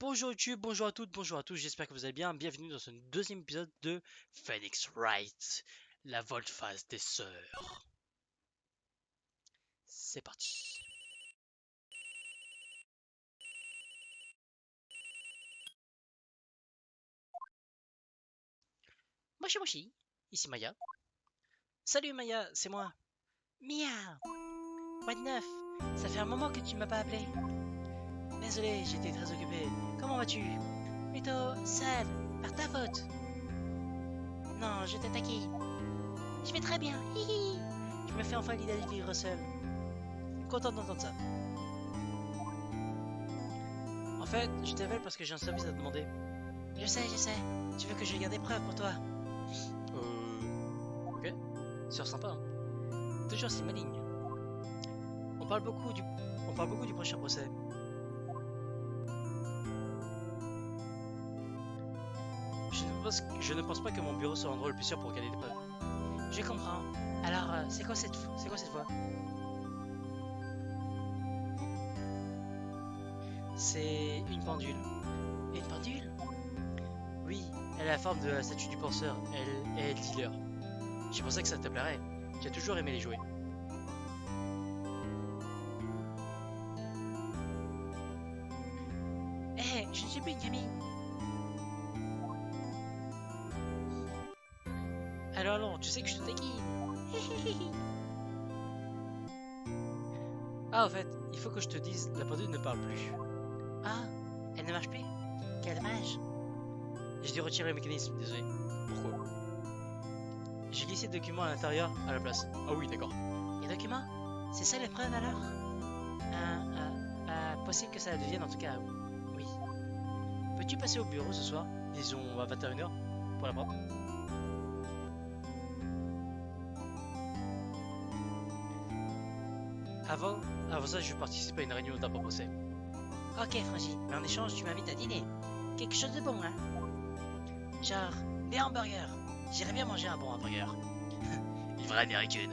Bonjour YouTube, bonjour à toutes, bonjour à tous, j'espère que vous allez bien. Bienvenue dans ce deuxième épisode de Phoenix Wright, la volte-face des sœurs. C'est parti. Moshi Moshi, ici Maya. Salut Maya, c'est moi. Mia, quoi de neuf? Ça fait un moment que tu m'as pas appelé. Désolé, j'étais très occupé. Comment vas-tu? Plutôt sale, par ta faute. Non, je t'ai taquine. Je vais très bien, hihi. Je me fais enfin l'idée de vivre seul. Content d'entendre ça. En fait, je t'appelle parce que j'ai un service à te demander. Je sais, je sais. Tu veux que je garde des preuves pour toi? Ok. C'est sympa, hein. Toujours si maligne. On parle beaucoup du... On parle beaucoup du prochain procès. Je ne pense pas que mon bureau soit l'endroit le plus sûr pour garder des preuves. Je comprends. Alors, c'est quoi cette fois? C'est une pendule. Une pendule? Oui, elle a la forme de la statue du penseur. Elle est dealer. Je pensais que ça te plairait. J'ai toujours aimé les jouer. Hé, je ne suis plus une gamine. Alors non, tu sais que je te taquine. Ah, en fait, il faut que je te dise, la pendule ne parle plus. Ah, elle ne marche plus? Quel dommage. J'ai dû retirer le mécanisme, désolé. Pourquoi? J'ai glissé le document à l'intérieur à la place. Ah oui, d'accord. Les documents? C'est ça l'épreuve alors? Possible que ça le devienne en tout cas. Oui. Peux-tu passer au bureau ce soir? Disons à 21h pour la prendre. Avant, avant ça, je participe à une réunion d'un procès. Ok, Frangie, mais en échange, tu m'invites à dîner. Quelque chose de bon, hein? Genre, des hamburgers. J'irais bien manger un bon hamburger. Une vraie américaine.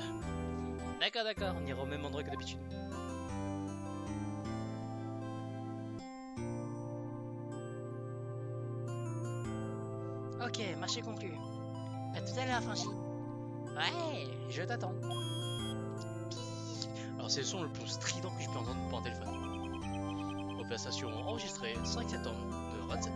D'accord, d'accord, on ira au même endroit que d'habitude. Ok, marché conclu. À tout à l'heure, Franchi. Ouais, je t'attends. Alors, c'est le son le plus strident que je peux entendre par téléphone. Conversation enregistrée 5 septembre de 27.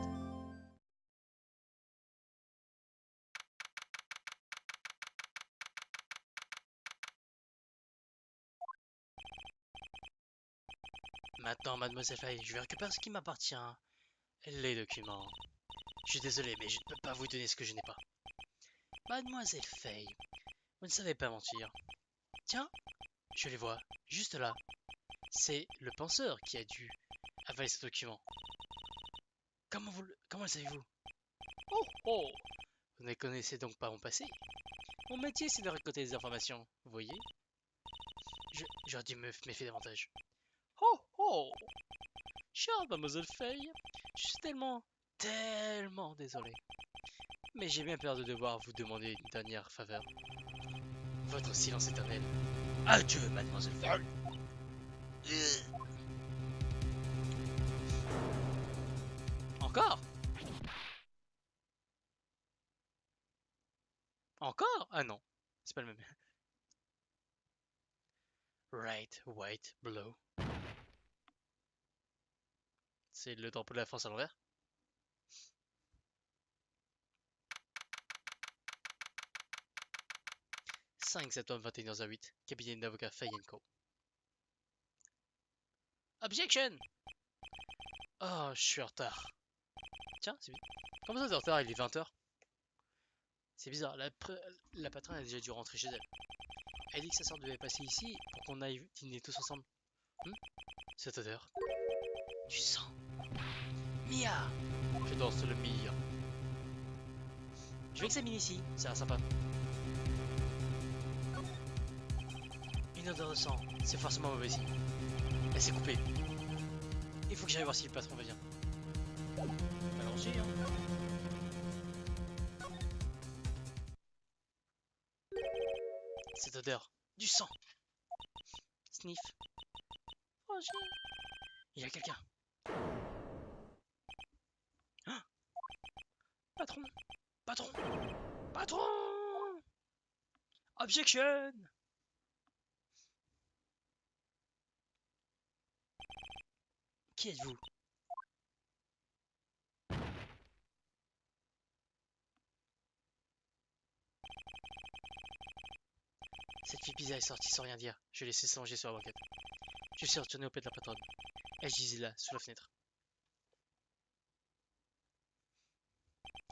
Maintenant, mademoiselle Faye, je vais récupérer ce qui m'appartient. Les documents. Je suis désolé, mais je ne peux pas vous donner ce que je n'ai pas. Mademoiselle Faye, vous ne savez pas mentir. Tiens, je les vois, juste là. C'est le penseur qui a dû avaler ce document. Comment le savez-vous? Oh oh! Vous ne connaissez donc pas mon passé? Mon métier, c'est de récolter des informations, vous voyez? J'aurais dû me méfier davantage. Oh oh! Chère mademoiselle Faye, je suis tellement désolé. Mais j'ai bien peur de devoir vous demander une dernière faveur. Votre silence éternel. Adieu, mademoiselle Faye! Encore? Encore? Ah non, c'est pas le même. Right, white, blue. C'est le drapeau de la France à l'envers. 5 septembre 21h08, cabinet d'avocat Faye & Co. Objection! Oh, je suis en retard. Tiens, c'est bizarre. Comment ça t'es en retard? Il est 20h. C'est bizarre, la patronne a déjà dû rentrer chez elle. Elle dit que sa soeur devait passer ici pour qu'on aille dîner tous ensemble. Cette odeur. Du sang. Mia! Je danse le Mia. Je vais examiner ici, ça a l'air sympa. Une odeur de sang, c'est forcément mauvais signe. Elle s'est coupée. Il faut que j'aille voir si le patron va bien. Allons-y, hein. Cette odeur. Du sang. Sniff. Roger. Il y a quelqu'un. Patron! Patron! Patron! Objection! Qui êtes-vous? Cette fille bizarre est sortie sans rien dire. Je l'ai laissée s'allonger sur la banquette. Je suis retourné auprès de la patronne. Elle gisait là, sous la fenêtre.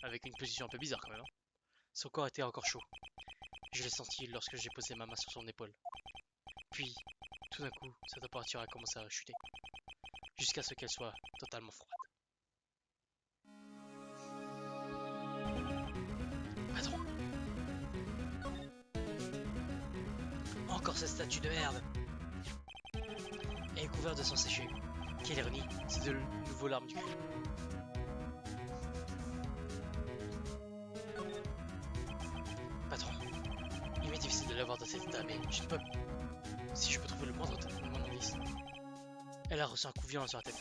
Avec une position un peu bizarre quand même. Hein. Son corps était encore chaud. Je l'ai senti lorsque j'ai posé ma main sur son épaule. Puis, tout d'un coup, sa température a commencé à chuter. Jusqu'à ce qu'elle soit totalement froide. Patron! Encore cette statue de merde! Elle est couverte de sang séché. Quelle ironie, c'est de nouveau l'arme du crime. Patron, il m'est difficile de l'avoir dans cet état, mais je ne peux... Si je peux trouver le moindre indice. Elle a reçu un coup violent sur la tête.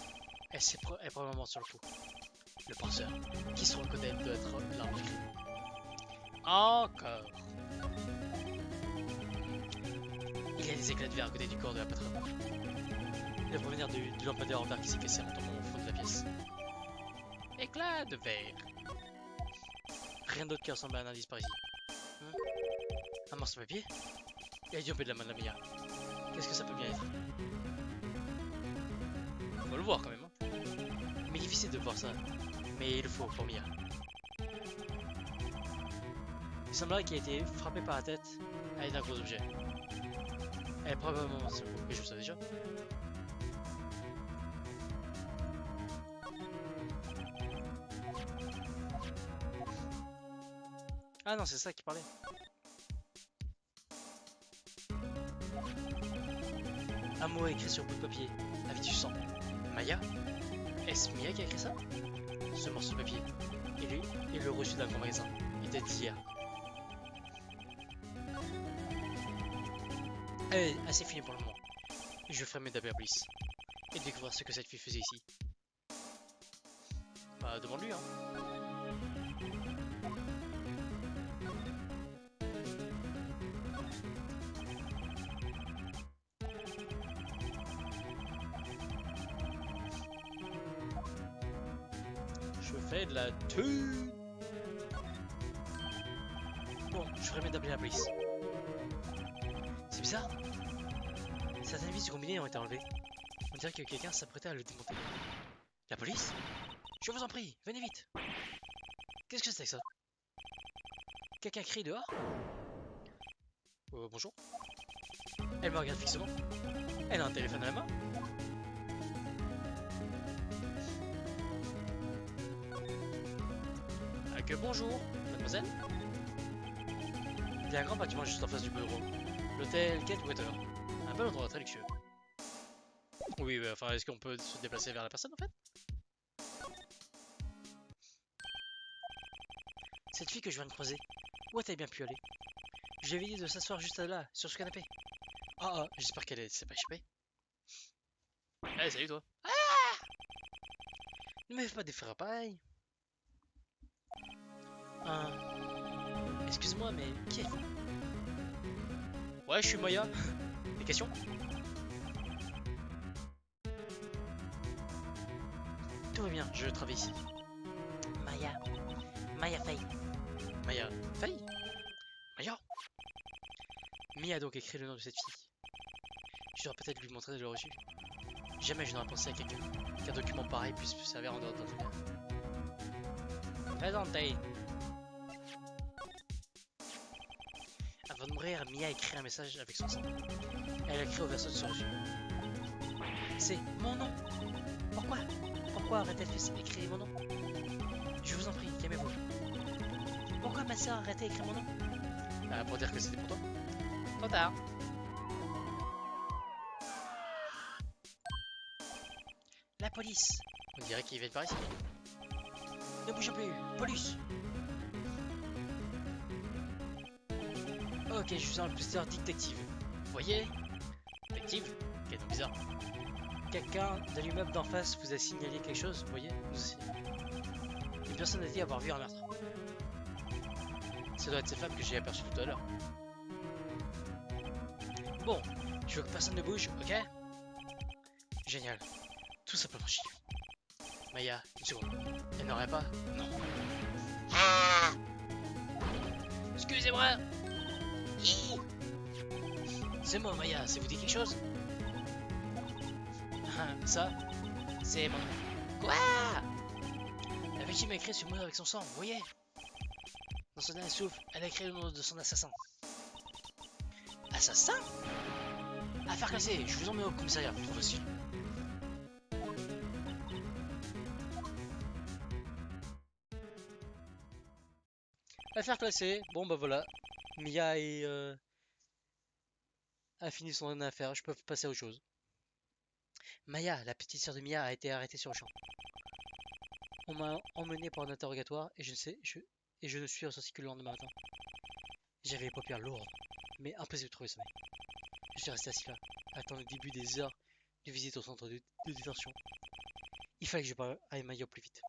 Elle est probablement sur le coup. Le penseur, qui se reconnaît doit être l'arme du crime. Encore. Il y a des éclats de verre à côté du corps de la patronne. Il doit provenir du lampadaire en verre qui s'est cassé en tombant au fond de la pièce. Éclat de verre. Rien d'autre qui ressemble à un indice par ici. Un morceau de papier? Il a dû tomber de la main de la Mia. Qu'est-ce que ça peut bien être? Faut le voir quand même. Hein. Mais difficile de voir ça. Mais il le faut pour Mia. Il semblerait qu'il ait été frappé par la tête avec un gros objet. Elle est probablement sur le coup. Mais je le savais déjà. Ah non, c'est ça qui parlait. Un mot écrit sur le bout de papier, avec du sang. Maya? Est-ce Mia qui a écrit ça? Ce morceau de papier. Et lui, il l'a reçu d'un grand magasin. Il date d'hier. Allez, assez fini pour le moment. Je ferai mes d'appeler la police. Et découvrir ce que cette fille faisait ici. Bah, demande-lui, hein. Je fais de la thune. Bon, je ferai mieux d'appeler la police. C'est bizarre. Certaines vis du combiné ont été enlevées. On dirait que quelqu'un s'apprêtait à le démonter. La police? Je vous en prie, venez vite. Qu'est-ce que c'est que ça? Quelqu'un crie dehors? Bonjour. Elle me regarde fixement. Elle a un téléphone à la main. Que bonjour, mademoiselle. Il y a un grand bâtiment juste en face du bureau. L'hôtel Gatwater. Un bel endroit très luxueux. Oui, enfin, est-ce qu'on peut se déplacer vers la personne en fait? Cette fille que je viens de croiser, où a-t-elle bien pu aller? Je lui avais dit de s'asseoir juste là, sur ce canapé. Ah, j'espère qu'elle s'est pas échappée. Allez, salut toi. Ah! Ne me fais pas des frappailles. Excuse-moi, mais qui êtes-vous? Ouais, je suis Maya. Des questions? Tout va bien, je travaille ici. Maya Faye. Maya Faye? Maya? Mia a donc écrit le nom de cette fille. Je dois peut-être lui montrer de le reçu. Jamais je n'aurais pensé à quelqu'un qu'un document pareil puisse servir en dehors d'un truc. Présentez. Avant de mourir, Mia a écrit un message avec son sang. Elle a écrit au verso de son reçu. C'est mon nom. Pourquoi aurait-elle fait écrire mon nom? Je vous en prie, calmez-vous. Pourquoi ma soeur a arrêté d'écrire mon nom? Pour dire que c'était pour toi. Trop tard. La police. On dirait qu'ils viennent par ici. Ne bougez plus. Police. Ok, je suis un plusieurs détective. Vous voyez? Détective? Quel nom bizarre. Quelqu'un de l'immeuble d'en face vous a signalé quelque chose, vous voyez? Une personne a dit avoir vu un meurtre. Ça doit être cette femme que j'ai aperçue tout à l'heure. Bon, je veux que personne ne bouge, ok? Génial. Tout simplement chier. Maya, une seconde. Elle n'aurait pas? Non. Ah! Excusez-moi. C'est moi, Maya, ça vous dit quelque chose? Ça, c'est mon... Quoi? La victime a écrit ce mot avec son sang, vous voyez? Dans son dernier souffle, elle a écrit le nom de son assassin. Assassin? Affaire classée, je vous emmène au commissariat, trop facile. Affaire classée, bon bah voilà. Mia a fini son affaire, je peux passer à autre chose. Maya, la petite sœur de Mia, a été arrêtée sur le champ. On m'a emmené pour un interrogatoire et je ne suis ressorti que le lendemain matin. J'avais les paupières lourdes, mais impossible de trouver sommeil. Je suis resté assis là, à attendre le début des heures de visite au centre de détention. Il fallait que je parle à Maya au plus vite.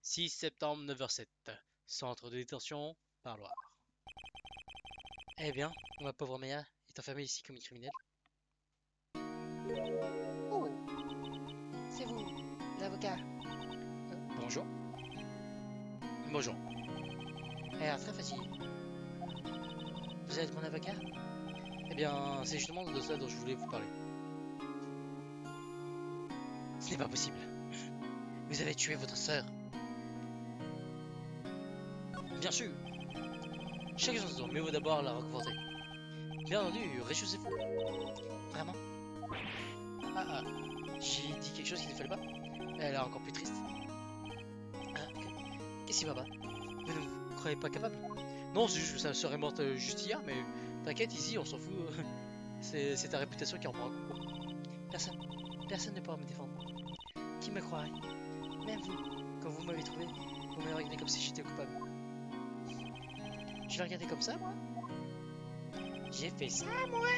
« 6 septembre 9h07, centre de détention, parloir. Eh bien, ma pauvre Maya est enfermée ici comme une criminelle. Oh, c'est vous, l'avocat. Bonjour. Bonjour. Alors, très facile. Vous êtes mon avocat? Eh bien, c'est justement de ça dont je voulais vous parler. Ce n'est pas possible. Vous avez tué votre sœur. Bien sûr. Chaque instant, mais vous d'abord la reconforter. Bien entendu, réchaussez-vous. Vraiment? Ah, j'ai dit quelque chose qu'il ne fallait pas. Elle est encore plus triste. Ah, Qu'est-ce qui va pas? Vous ne vous croyez pas capable? Non, c'est juste que sa sœur est morte juste hier, mais t'inquiète, ici, on s'en fout. C'est ta réputation qui en prend un coup. personne ne pourra me défendre. Qui me croirait? Même vous, quand vous m'avez trouvé, vous m'avez regardé comme si j'étais coupable. Je l'ai regardé comme ça, moi? J'ai fait ça, moi?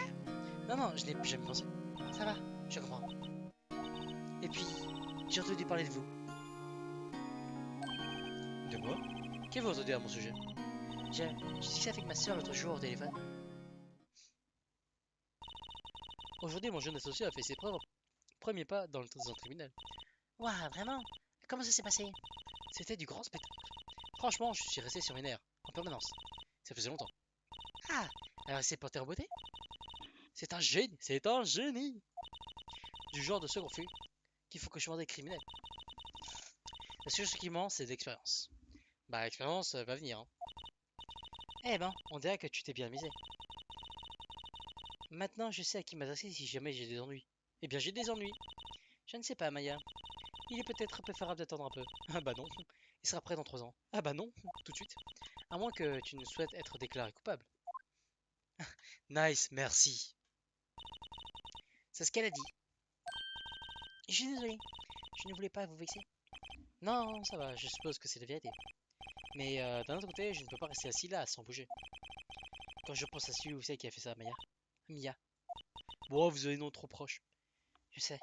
Non, je n'ai jamais pensé. Ça va, je comprends. Et puis, j'ai entendu parler de vous. De moi? Qu'avez-vous entendu à mon sujet? J'ai discuté avec ma soeur l'autre jour au téléphone. Aujourd'hui, mon jeune associé a fait ses premiers pas dans le tribunal. Ouah, vraiment? Comment ça s'est passé? C'était du grand spectacle. Franchement, je suis resté sur mes nerfs, en permanence. Ça faisait longtemps. Ah, alors il s'est porté en beauté? C'est un génie! Du genre de second fut qu'il faut que je des criminels. La seule chose qui manque, c'est de l'expérience. Bah, l'expérience va venir. Hein. Eh ben, On dirait que tu t'es bien amusé. maintenant je sais à qui m'adresser si jamais j'ai des ennuis. Eh bien, j'ai des ennuis. Je ne sais pas, Maya. Il est peut-être préférable d'attendre un peu. Ah bah non, il sera prêt dans 3 ans. Ah bah non, tout de suite. À moins que tu ne souhaites être déclaré coupable. Nice, merci. C'est ce qu'elle a dit. Je suis désolé. Je ne voulais pas vous vexer. Non, ça va, je suppose que c'est la vérité. Mais d'un autre côté, je ne peux pas rester assis là sans bouger. Quand je pense à celui où c'est qui a fait ça, Maya. Mia, Bon, vous avez des noms trop proches. je sais.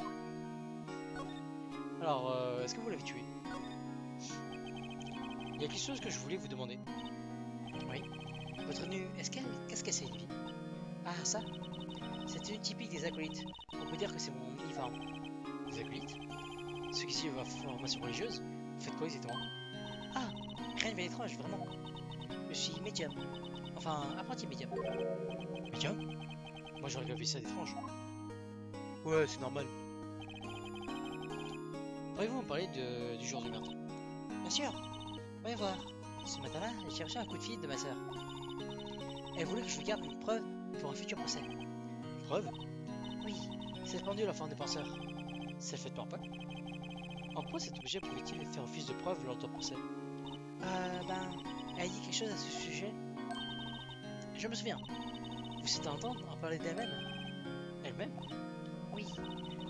Alors, est-ce que vous l'avez tué? Il y a quelque chose que je voulais vous demander. Oui. Votre tenue, qu'est-ce qu'elle c'est, Livy? Ah, ça? C'est une tenue typique des acolytes. On peut dire que c'est mon uniforme. Des acolytes? Ceux qui suivent la formation religieuse? Vous faites quoi exactement? Ah, rien de bien étrange, vraiment. Je suis médium. Enfin, apprenti médium. Médium? Moi j'aurais vu ça d'étrange. Ouais, c'est normal. Pourriez-vous me parler du jour du meurtre? Bien sûr. Voyons voir. Ce matin-là, j'ai reçu un coup de fil de ma sœur. Elle voulait que je lui garde une preuve pour un futur procès. Une preuve? Oui, cette pendule en forme de penseur. C'est fait par Paul. En quoi cet objet pouvait-il faire office de preuve lors de ton procès? Elle a dit quelque chose à ce sujet. Je me souviens. Vous êtes entendre en parler d'elle-même? Elle-même? Oui,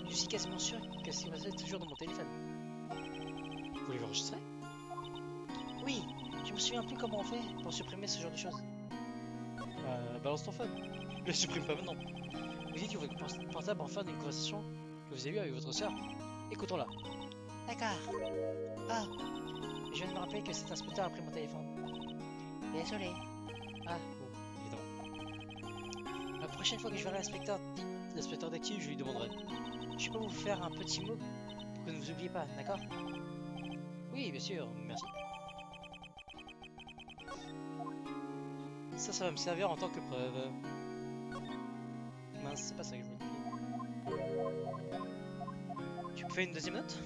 je suis quasiment sûr qu'elle s'y passait toujours dans mon téléphone. Vous l'avez enregistré? Oui, je me souviens plus comment on fait pour supprimer ce genre de choses. Balance ton phone. Ne supprime pas maintenant. Vous dites que votre portable en fin d'une conversation que vous avez eue avec votre soeur. Écoutons-la. D'accord. Ah, je viens de me rappeler que cet inspecteur a pris mon téléphone. Désolé. Ah, bon, évidemment. La prochaine fois que je verrai l'inspecteur d'actif, je lui demanderai. Je peux vous faire un petit mot pour que ne vous oubliez pas, d'accord? Oui, bien sûr, merci. Ça va me servir en tant que preuve. Mince, c'est pas ça que je voulais dire. Tu me fais une deuxième note?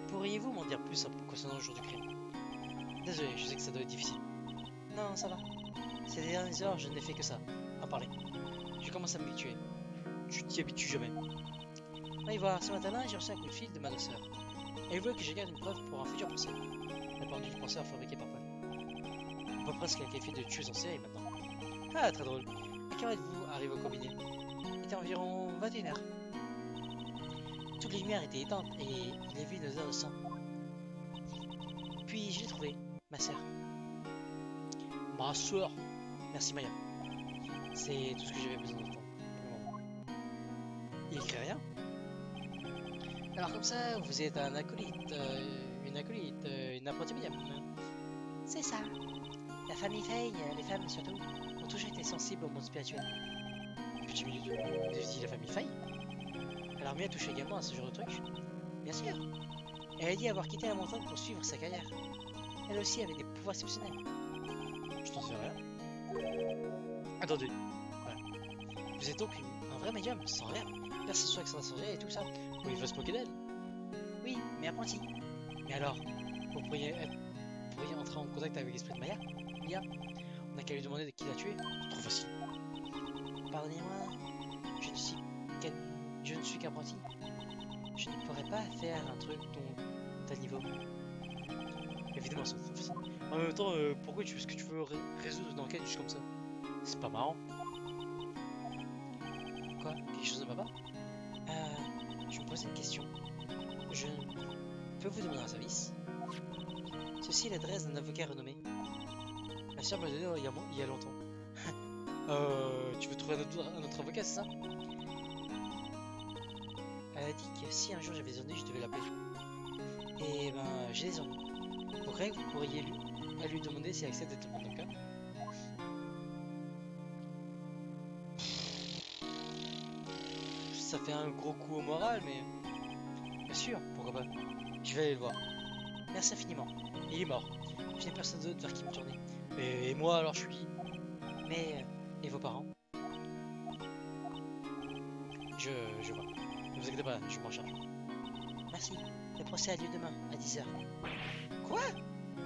Pourriez-vous m'en dire plus concernant le jour du crime? Désolé, je sais que ça doit être difficile. Non, ça va. Ces dernières heures, je n'ai fait que ça, à parler. Je commence à m'habituer. Tu t'y habitues jamais. Allez voir, ce matin-là, j'ai reçu un coup de fil de ma soeur. Elle voulait que je garde une preuve pour un futur procès. La pendule du penseur fabriqué par Paul. On peut presque la qualifier de tueuse en série maintenant. Ah, très drôle. À quelle heure êtes-vous arrivé au cabinet? Il était environ 21h. Toutes les lumières étaient éteintes et il y avait une odeur de sang. Puis je l'ai trouvé, ma sœur. Ma sœur. Merci Maya. C'est tout ce que j'avais besoin d'entendre pour le moment. Il écrit rien. Alors comme ça, vous êtes un acolyte, une apprentie médium. C'est ça. La famille Faye, les femmes surtout, ont toujours été sensibles au monde spirituel. Petit minute, vous avez dit la famille Faye? Alors Mia touche également à ce genre de truc? Bien sûr. Elle a dit avoir quitté la montagne pour suivre sa carrière. Elle aussi avait des pouvoirs exceptionnels. Je t'en sais rien. Attendez. Voilà. Vous êtes donc un vrai médium, sans rien. Perception extraterrestre et tout ça. Vous pouvez se moquer d'elle? Oui, mais apprenti. Mais alors, vous pourriez entrer en contact avec l'esprit de Maya? Mia, on n'a qu'à lui demander de qui l'a tué. C'est trop facile. Pardonnez-moi, je ne suis qu'apprenti. Je ne pourrais pas faire un truc dont t'as le niveau. Évidemment, c'est trop facile. En même temps, pourquoi est-ce que tu veux résoudre une enquête juste comme ça? C'est pas marrant. Quoi? Quelque chose ne va pas? Je me posais une question. Je peux vous demander un service? Ceci est l'adresse d'un avocat renommé. Ma soeur m'a donné il y a longtemps. Tu veux trouver un autre avocat, c'est ça? Elle a dit que si un jour j'avais des ennuis, je devais l'appeler. Et ben, j'ai des ennuis. Vous croyez que vous pourriez lui demander s'il accepte d'être mon avocat? Ça fait un gros coup au moral, mais... Bien sûr, pourquoi pas. Je vais aller le voir. Merci infiniment. Il est mort. Je n'ai personne d'autre vers qui me tourner. Et moi, alors je suis... Mais... et vos parents? Je vois. Ne vous inquiétez pas, je m'en charge. Merci. Le procès a lieu demain, à 10h. Quoi?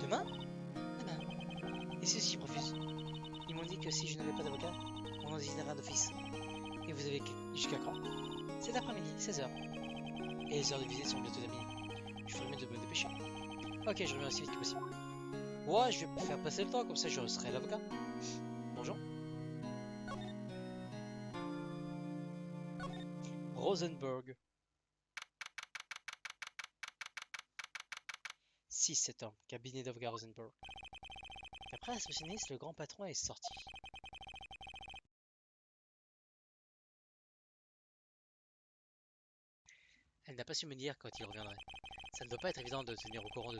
Demain? Demain. Et ceux-ci refusent. Ils m'ont dit que si je n'avais pas d'avocat, on en désignera un d'office. Et vous avez jusqu'à quand? Cet après-midi, 16h. Et les heures de visite sont bientôt terminées. Je ferais mieux de me dépêcher. Ok, je reviens aussi vite que possible. Ouais, je vais faire passer le temps, comme ça je serai l'avocat. Bonjour. Rosenberg. 6 septembre, cabinet d'avocat Rosenberg. Après la réceptionniste, le grand patron est sorti. Elle n'a pas su me dire quand il reviendrait. Ça ne doit pas être évident de tenir au courant de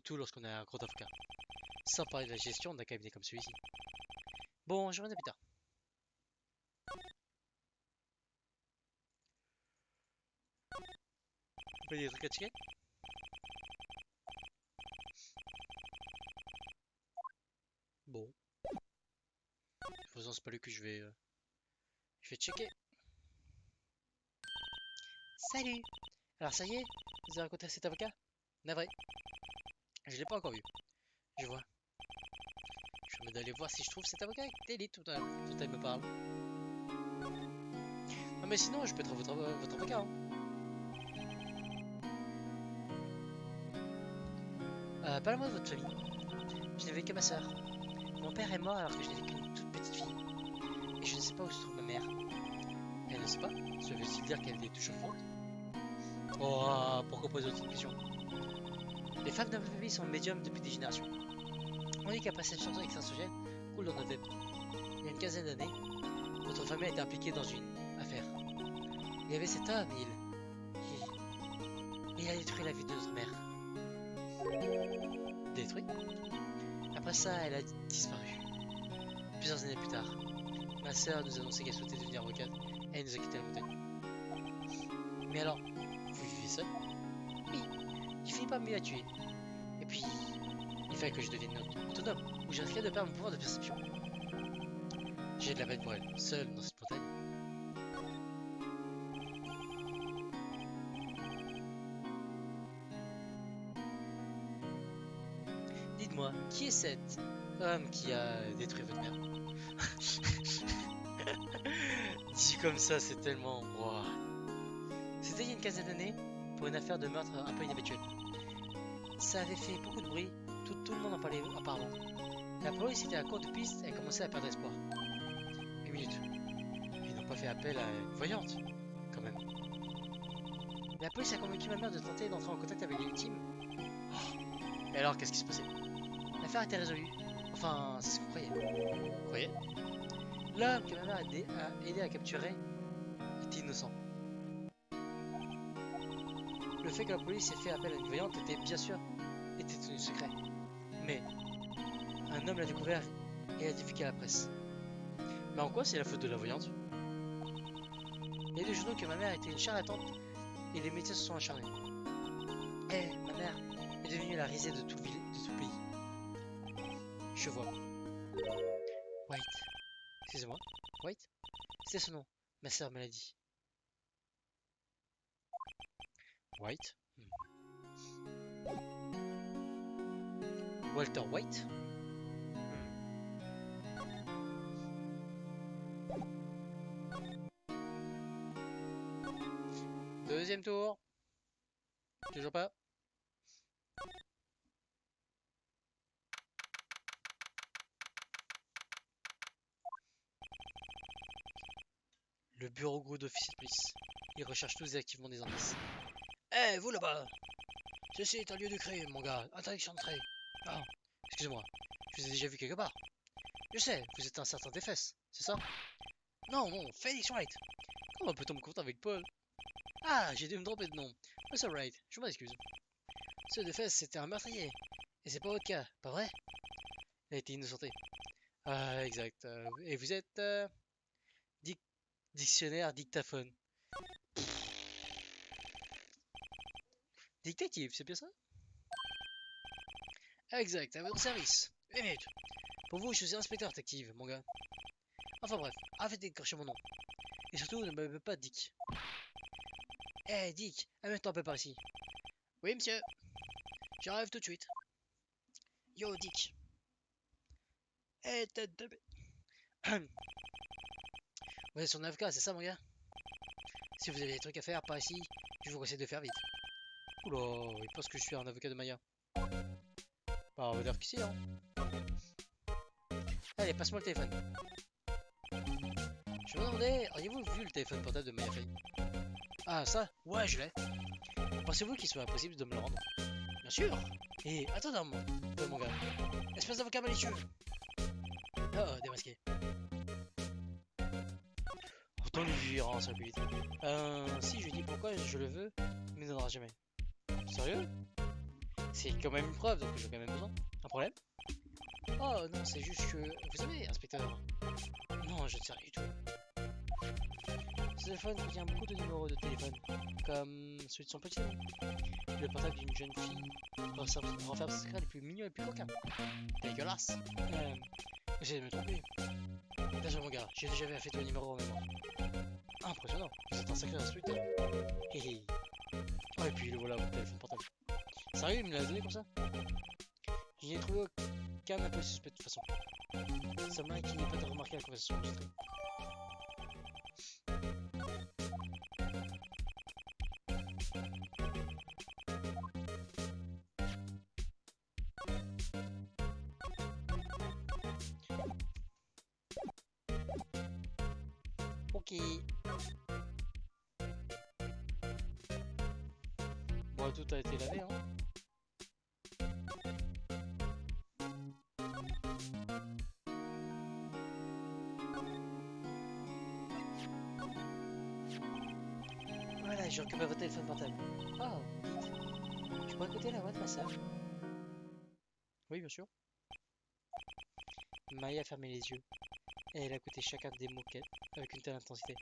tout lorsqu'on a un gros avocat. Sans parler de la gestion d'un cabinet comme celui-ci. Bon, je reviens plus tard. Vous avez des trucs à checker? Bon. De toute façon, c'est pas lui que je vais checker. Salut! Alors ça y est, vous avez rencontré cet avocat? Navré. Je l'ai pas encore vu. Je vois. Je vais d'aller voir si je trouve cet avocat avec Daily tout à elle me parle. Non mais sinon, je peux être votre avocat. Hein. Parlez-moi de votre famille. Je n'avais que ma soeur. Mon père est mort alors que je n'étais qu'une toute petite fille. Et je ne sais pas où se trouve ma mère. Elle ne sait pas? Ça veut-il dire qu'elle est toujours forte? Oh, pourquoi poser autre question? Les femmes de ma famille sont médiums depuis des générations. On dit qu'après cette chanson extraterrestre, cool dans notre web. Il y a une quinzaine d'années, votre famille a été impliquée dans une affaire. Il y avait cet homme, il a détruit la vie de notre mère. Détruit? Après ça, elle a disparu. Plusieurs années plus tard, ma sœur nous a annoncé qu'elle souhaitait devenir avocate et elle nous a quitté la montagne. Mais alors, vous vivez seul? Oui, il finit par me tuer. Et puis, il fallait que je devienne autonome, ou je risquais de perdre mon pouvoir de perception. J'ai de la peine pour elle, seule dans cette montagne. Dites-moi, qui est cet homme qui a détruit votre mère? Dit comme ça, c'est tellement... Wow. C'était il y a une quinzaine d'années, pour une affaire de meurtre un peu inhabituelle. Ça avait fait beaucoup de bruit, tout le monde en parlait apparemment. La police était à court de pistes et a commencé à perdre espoir. Une minute. Ils n'ont pas fait appel à une voyante, quand même. La police a convaincu ma mère de tenter d'entrer en contact avec les victimes. Et alors, qu'est-ce qui se passait? L'affaire était résolue. Enfin, c'est ce qu'on croyait. Vous croyez? L'homme que ma mère a aidé à capturer était innocent. Le fait que la police ait fait appel à une voyante était bien sûr tenu secret. Mais un homme l'a découvert et l'a divulgué à la presse. Mais en quoi c'est la faute de la voyante? Il y a des journaux que ma mère était une charlatante et les médias se sont acharnés. Ma mère est devenue la risée de tout le pays. Je vois. White. Excusez-moi. White? C'est ce nom. Ma sœur me l'a dit. White? Walter White? Deuxième tour. Toujours pas. Le bureau gros d'officier de police. Ils recherchent tous activement des indices. Vous là-bas! Ceci est un lieu de crime, mon gars. Interdiction d'entrée. Ah, excusez-moi. Je vous ai déjà vu quelque part. Je sais, vous êtes un certain Defes, c'est ça? Non, Felix Wright. Comment peut-on me confondre avec Paul? Ah, j'ai dû me tromper de nom. Monsieur Wright, je m'en excuse. Ce Defes, c'était un meurtrier. Et c'est pas votre cas, pas vrai? Il a été innocenté. Ah, exact. Et vous êtes... dictionnaire dictaphone. Détective, c'est bien ça? Exact, à votre service. Une minute. Pour vous, je suis inspecteur détective, mon gars. Enfin bref, arrêtez d'écorcher mon nom. Et surtout, ne m'appelez pas Dick. Dick, amène-toi un peu par ici. Oui, monsieur. J'arrive tout de suite. Yo, Dick. Tête de... Vous êtes son avocat, c'est ça, mon gars? Si vous avez des trucs à faire par ici, je vous conseille de faire vite. Oula, il pense que je suis un avocat de Maya. Bah, on va dire qu'ici, hein. Allez, passe-moi le téléphone. Je me demandais, auriez-vous vu le téléphone portable de Maya Fey? Ah, ça? Ouais, je l'ai. Pensez-vous qu'il soit impossible de me le rendre? Bien sûr. Et attends un moment, mon gars. Espèce d'avocat malicieux. Oh, démasqué. Autant lui dire, hein, ça peut vite. Si je lui dis pourquoi je le veux, il me donnera jamais. Sérieux? C'est quand même une preuve, donc j'ai quand même besoin. Un problème? Oh non, c'est juste que... Vous savez, inspecteur. Non, je ne sais rien du tout. Ce téléphone contient beaucoup de numéros de téléphone, comme celui de son petit ami. Le portable d'une jeune fille renferme ses secrets les plus mignons et les plus coquins. Dégueulasse. J'essaie de me tromper. Déjà mon gars, j'ai déjà fait tous les numéros en mémoire. Impressionnant, vous êtes un sacré instructeur. Hé. Oh, et puis le voilà, mon téléphone portable. Sérieux, il me l'a donné comme ça? Je n'y ai trouvé aucun un peu suspect de toute façon. Ça m'a qu'il n'y ait pas de remarquer la conversation enregistrée. Ok. Bon, tout a été lavé, hein. Ah, j'ai récupéré votre téléphone portable. Oh, dites. Je pourrais écouter la voix de ma sœur. Oui, bien sûr. Maya a fermé les yeux, et elle a écouté chacun des mots avec une telle intensité.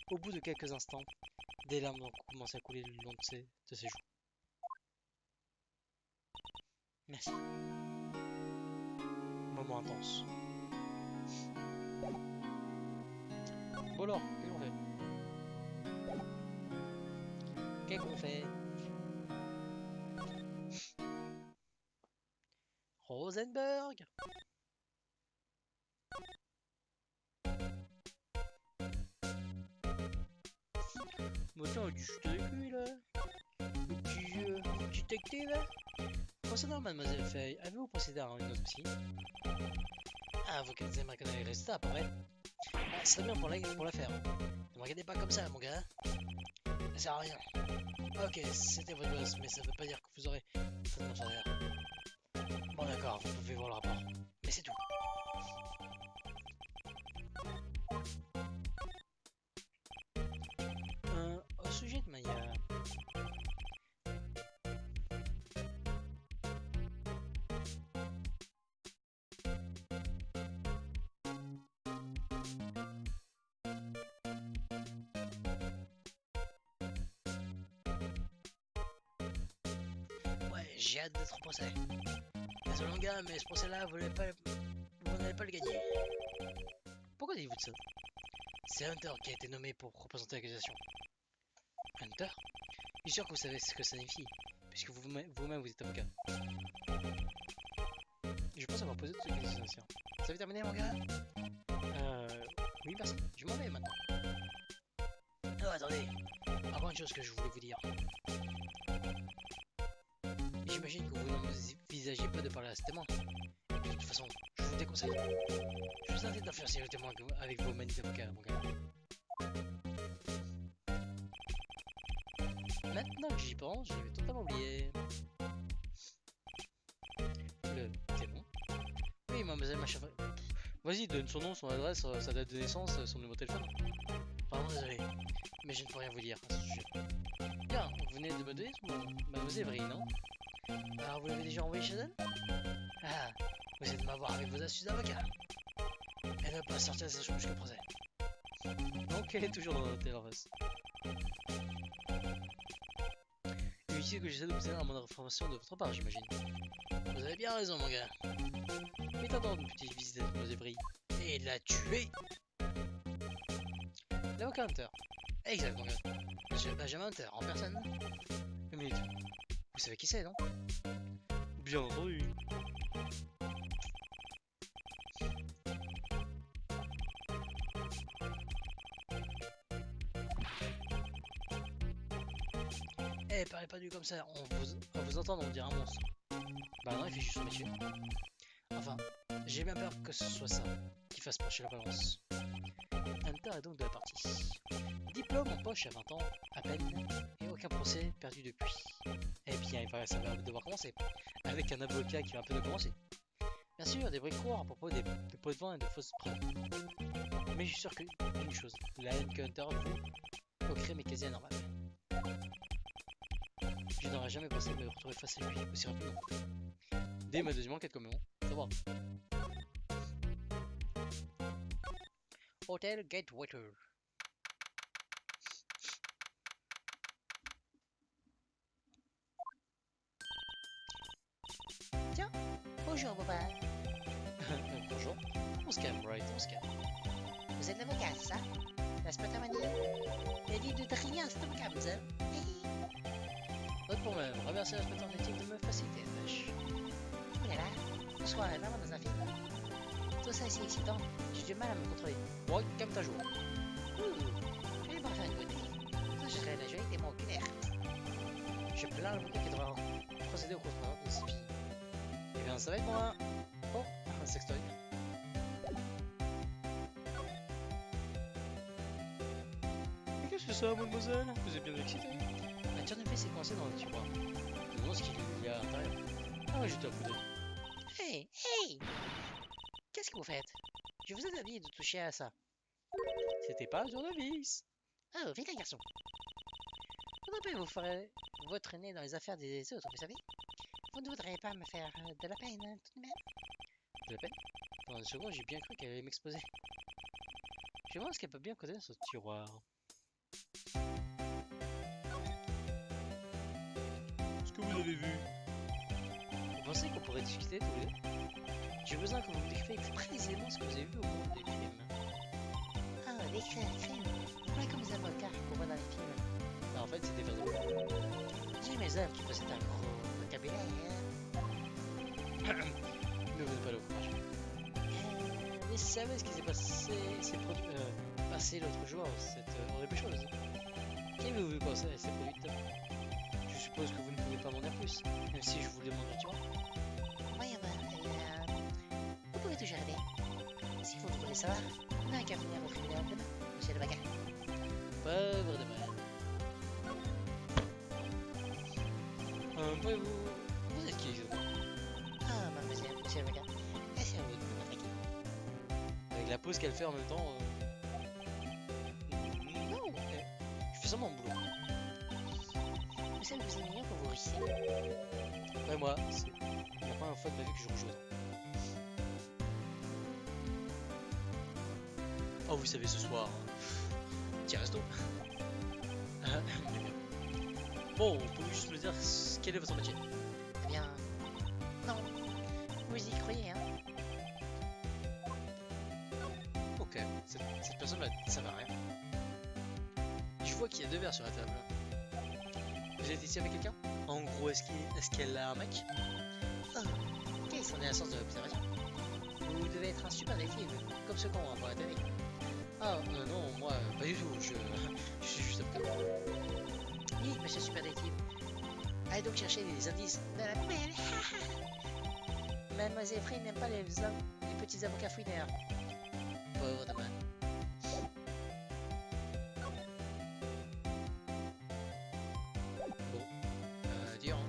Au bout de quelques instants, des larmes ont commencé à couler le long de ses joues. Merci. Moment intense. Bon alors, qu'est-ce qu'on fait? Rosenberg. Maintenant, du chute de cul là. Le petit détective. Concernant Mademoiselle Feuille, avez-vous procédé à une autopsie? Ah, vous aimeriez connaître les résultats, pas vrai? Ah, c'est bien pour l'affaire. Ne me regardez pas comme ça, mon gars. Ça sert à rien. Ok, c'était votre boss, mais ça veut pas dire que vous aurez traitement salaire. Bon d'accord, vous pouvez voir le rapport. Mais c'est tout. Au sujet de Maya... Ouais, j'ai hâte d'être au procès. Désolé gars, mais ce procès-là, vous n'allez pas le gagner. Pourquoi dites-vous de ça? C'est Hunter qui a été nommé pour représenter l'accusation. Hunter? Je suis sûr que vous savez ce que ça signifie, puisque vous-même vous êtes avocat. Je pense avoir posé toutes les questions nécessaires. Ça veut terminer, mon gars? Oui, merci. Je m'en vais maintenant. Oh, attendez. Encore une chose que je voulais vous dire. J'imagine que vous n'envisagez pas de parler à ce témoin. De toute façon, je vous déconseille. Je vous invite d'influencer le témoin avec vos manies d'avocat, mon gars. Maintenant que j'y pense, j'avais totalement oublié. Le témoin? Oui, mademoiselle Machin. Vas-y, donne son nom, son adresse, sa date de naissance, son numéro de téléphone. Pardon, désolé, mais je ne peux rien vous dire à ce sujet. Bien, vous venez de me donner son nom, mademoiselle Evry, non? Alors vous l'avez déjà envoyé chez elle? Ah, vous êtes de m'avoir avec vos astuces d'avocat. Elle ne va pas sortir de sa chambre jusqu'au procès. Donc elle est toujours dans l'hôtel en face. Ici que j'essaie d'obtenir un mandat d'information de votre part, j'imagine. Vous avez bien raison, mon gars. Mais t'attends une petite visite à nos ébris. Et l'a tué. L'avocat Hunter. Exact, mon gars. Monsieur Benjamin Hunter, en personne. Une minute. Vous savez qui c'est, non? Bien entendu. Eh, parlez pas du comme ça, on vous entend, on dirait un monstre. Bah non, il fait juste son métier. Enfin, j'ai bien peur que ce soit ça qui fasse pencher la balance. Hunter est donc de la partie. Diplôme en poche à 20 ans, à peine, et aucun procès perdu depuis. Eh bien, ça va devoir commencer, avec un avocat qui va un peu de commencer. Bien sûr, des bruits courts à propos des pots de vin et de fausses preuves. Mais je suis sûr qu'une chose, la haine que Hunter vous au crime est quasi anormale. Je n'aurais jamais pensé me retrouver face à lui aussi rapidement. Dès ma deuxième enquête, comme ça va. Hotel Gatewater. Tiens, bonjour, papa. Bonjour. On se calme, right, on se calme. Vous êtes l'avocat, c'est ça? La Spotamanie? Il a dit de rien, c'est avocat, vous savez. Pas de problème, remerciez la Spotamanie de me faciliter la tâche. Oh là là, on se croirait vraiment dans un film. Tout ça c'est excitant, j'ai du mal à me contrôler. Ouais, calme ta joue. Je vais pas faire une connerie. Ça, je serais la jolie témoin oculaire. Je plains l'avocat qui devra procéder au contrôle de cette fille. Eh bien, ça va être moi. Oh, un sextoy. Mais qu'est-ce que c'est, mademoiselle? Vous êtes bien excitée? Un tournevis s'est coincé dans le tiroir. Je me demande ce qu'il y a à l'intérieur. Ah ouais, j'étais à coup d'œil. Hey, hey! Qu'est-ce que vous faites? Je vous ai interdit de toucher à ça. C'était pas un tournevis. Oh, viens garçon. Faudrait pas que vous ferez votre nez dans les affaires des autres, vous savez. Vous ne voudriez pas me faire de la peine, hein, tout de même. De la peine? Pendant une seconde, j'ai bien cru qu'elle allait m'exposer. Je me demande ce qu'elle peut bien contenir ce tiroir. Ce que vous avez vu. Vous pensez qu'on pourrait discuter tous les deux? J'ai besoin que vous me décriviez précisément ce que vous avez vu au monde des crimes. Ah, des crimes. Pas comme les avocats qu'on voit dans les films. Non, en fait, c'est des vrais avocats. J'ai mes œuvres qui possèdent un gros vocabulaire. Ne vous pas le courage. Mais savez ce qui s'est passé l'autre jour, cette horrible chose. Qu'avez-vous vu passer à cette produite? Je suppose que vous ne pouvez pas m'en dire plus, même si je vous le demande gentiment. Voyons voir, vous pouvez toujours aider. Si vous voulez savoir, on n'a qu'à venir au tribunal demain, monsieur l'avocat. Pauvre de mal. Vous êtes qui exactement? Ah, mademoiselle, monsieur l'avocat. Est-ce que vous me montrez qui? Avec la pause qu'elle fait en même temps. Non, je fais seulement mon boulot. Vous savez, vous êtes mignon quand vous rougissez. Ouais, moi, c'est la première fois de ma vie que je rougis autant. Oh, vous savez, ce soir, petit resto. Bon, vous pouvez juste me dire quel est votre métier? Eh bien, non, vous y croyez, hein? Ok, cette personne ça va rien. Je vois qu'il y a deux verres sur la table. Vous êtes ici avec quelqu'un? En gros, est-ce qu'elle a un mec? Oh, quelle est l'essence de l'observation? Vous devez être un super détective, comme ce qu'on voit à la télé. Ah, non, moi, pas du tout, je suis juste avocat. Oui, monsieur super détective. Allez donc chercher des indices de la poubelle. Mademoiselle Frey n'aime pas les petits avocats fouineurs. Pauvre de man. Bon, dur, hein.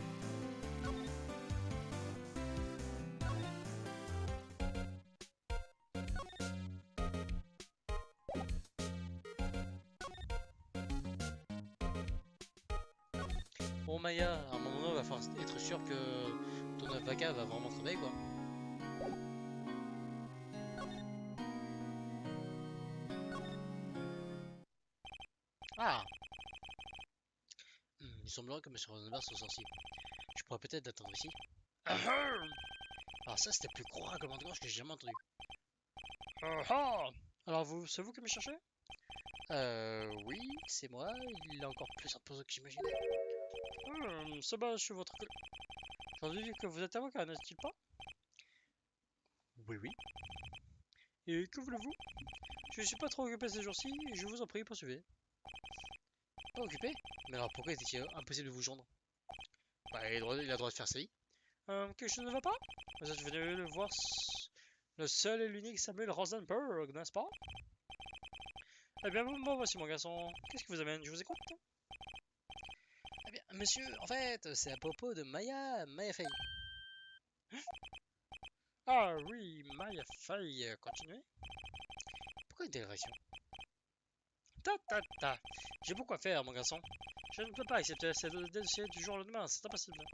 Bon Maya, à un moment donné, il va falloir être sûr que ton avocat va vraiment travailler quoi. Ah, il semblerait que M. Rosenberg soit sorcier. Je pourrais peut-être l'attendre ici. Alors ça, c'était le plus gros règlement de gorge que j'ai jamais entendu. Alors c'est vous qui me cherchez? Oui, c'est moi. Il est encore plus imposant que j'imaginais. Ça va, je suis votre... J'en déduis que vous êtes avocat, n'est-il pas? Oui, oui. Et que voulez-vous? Je suis pas trop occupé ces jours-ci, et je vous en prie, poursuivez. Pas occupé? Mais alors pourquoi était-il impossible de vous joindre? Bah, il a le droit de faire sa vie. Quelque chose ne va pas? Vous êtes venu le voir le seul et l'unique Samuel Rosenberg, n'est-ce pas? Eh bien, moi voici mon garçon. Qu'est-ce qui vous amène? Je vous écoute. Eh bien, monsieur, en fait, c'est à propos de Maya Fey. Ah oui, Maya Fey, continuez. Pourquoi une telle réaction? Ta. J'ai beaucoup à faire, mon garçon. Je ne peux pas accepter cette dossier du jour au lendemain, c'est impossible.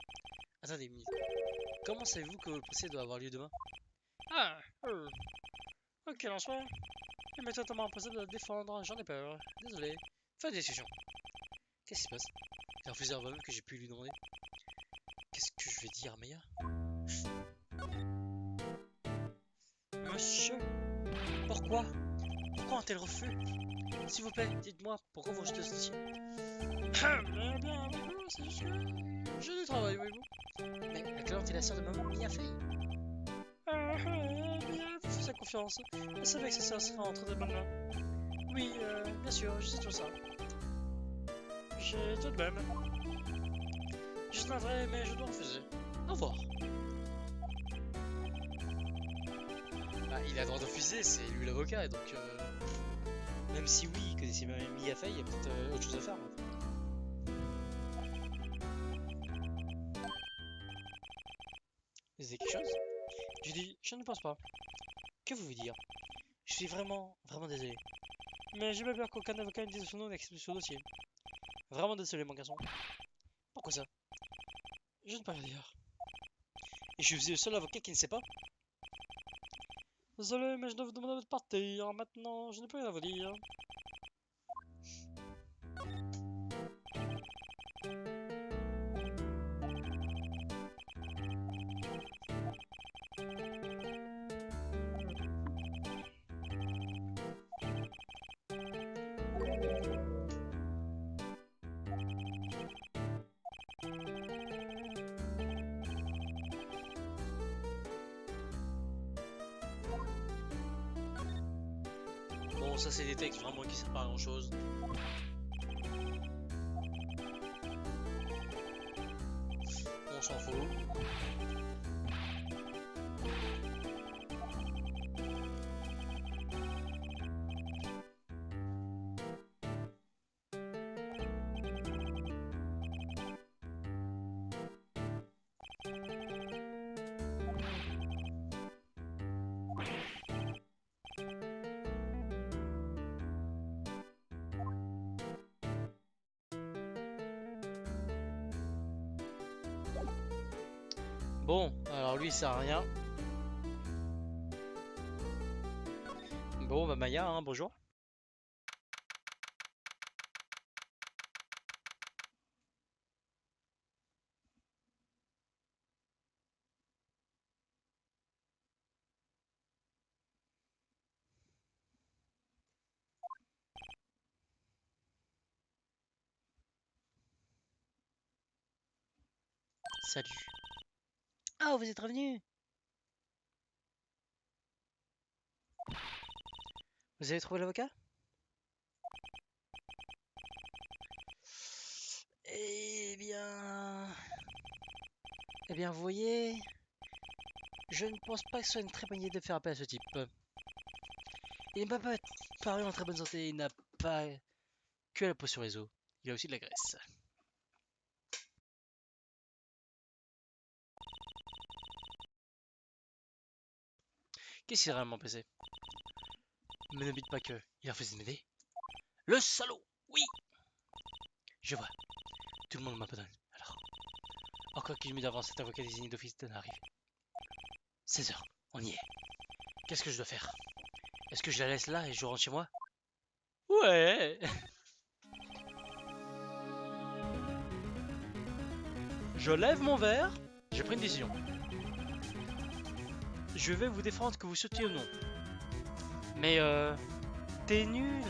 Attendez une minute. Comment savez-vous que le procès doit avoir lieu demain? Ah, ok, en soit. Il m'est totalement impossible de le défendre, j'en ai peur. Désolé. Fin de discussion. Qu'est-ce qui se passe? Il a refusé avant même que j'ai pu lui demander. Qu'est-ce que je vais dire, Maya? Monsieur, pourquoi? Pourquoi un tel refus? S'il vous plaît, dites-moi pourquoi vous rejetez ce dossier. Eh bien, c'est juste que j'ai du travail, voyez-vous. Mais la cliente est la sœur de maman Mia Fey. Mia vous faisait confiance. Elle savait que sa sœur serait entre de bonnes mains. Oui, bien sûr, je sais tout ça. J'ai tout de même. Je suis navré, mais je dois refuser. Au revoir. Bah, il a le droit de refuser, c'est lui l'avocat, et donc... Même si oui, il connaissait même Mia Fey, il y a peut-être autre chose à faire. En fait. Vous avez quelque chose? Je dis, je ne pense pas. Que vous dire? Je suis vraiment désolé. Mais j'ai pas peur qu'aucun avocat ne dise son nom n'accepte ce dossier. Vraiment désolé, mon garçon. Pourquoi ça? Je ne peux rien dire. Et je suis le seul avocat qui ne sait pas. Désolé, mais je dois vous demander de partir. Maintenant, je n'ai plus rien à vous dire. Bon, ça c'est des textes vraiment qui servent pas à grand chose. On s'en fout. Bon, alors lui il sert à rien. Bon, bah Maya, hein, bonjour. Salut. Ah, vous êtes revenu. Vous avez trouvé l'avocat? Eh bien... Eh bien, vous voyez... Je ne pense pas que ce soit une très bonne idée de faire appel à ce type. Il n'a pas paru en très bonne santé, il n'a pas que la peau sur les os. Il a aussi de la graisse. Qu'est-ce qui s'est vraiment passé? Mais ne dites pas que il a refusé de m'aider. Le salaud! Oui! Je vois. Tout le monde m'abandonne. Alors, encore qu'il minutes avant cet avocat désigné d'office d'arriver. 16 heures, on y est. Qu'est-ce que je dois faire? Est-ce que je la laisse là et je rentre chez moi? Ouais! Je lève mon verre. J'ai pris une décision. Je vais vous défendre que vous sautiez ou non. Mais t'es nul.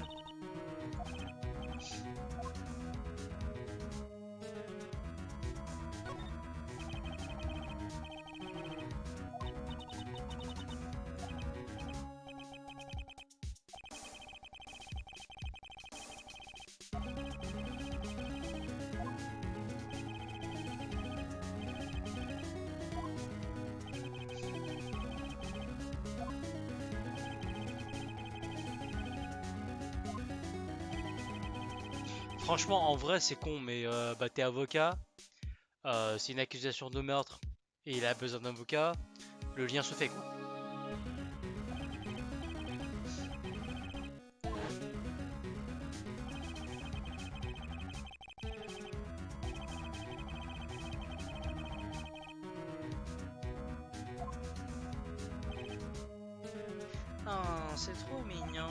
Franchement, en vrai, c'est con, mais bah, t'es avocat, c'est une accusation de meurtre et il a besoin d'un avocat, le lien se fait quoi. Oh, c'est trop mignon.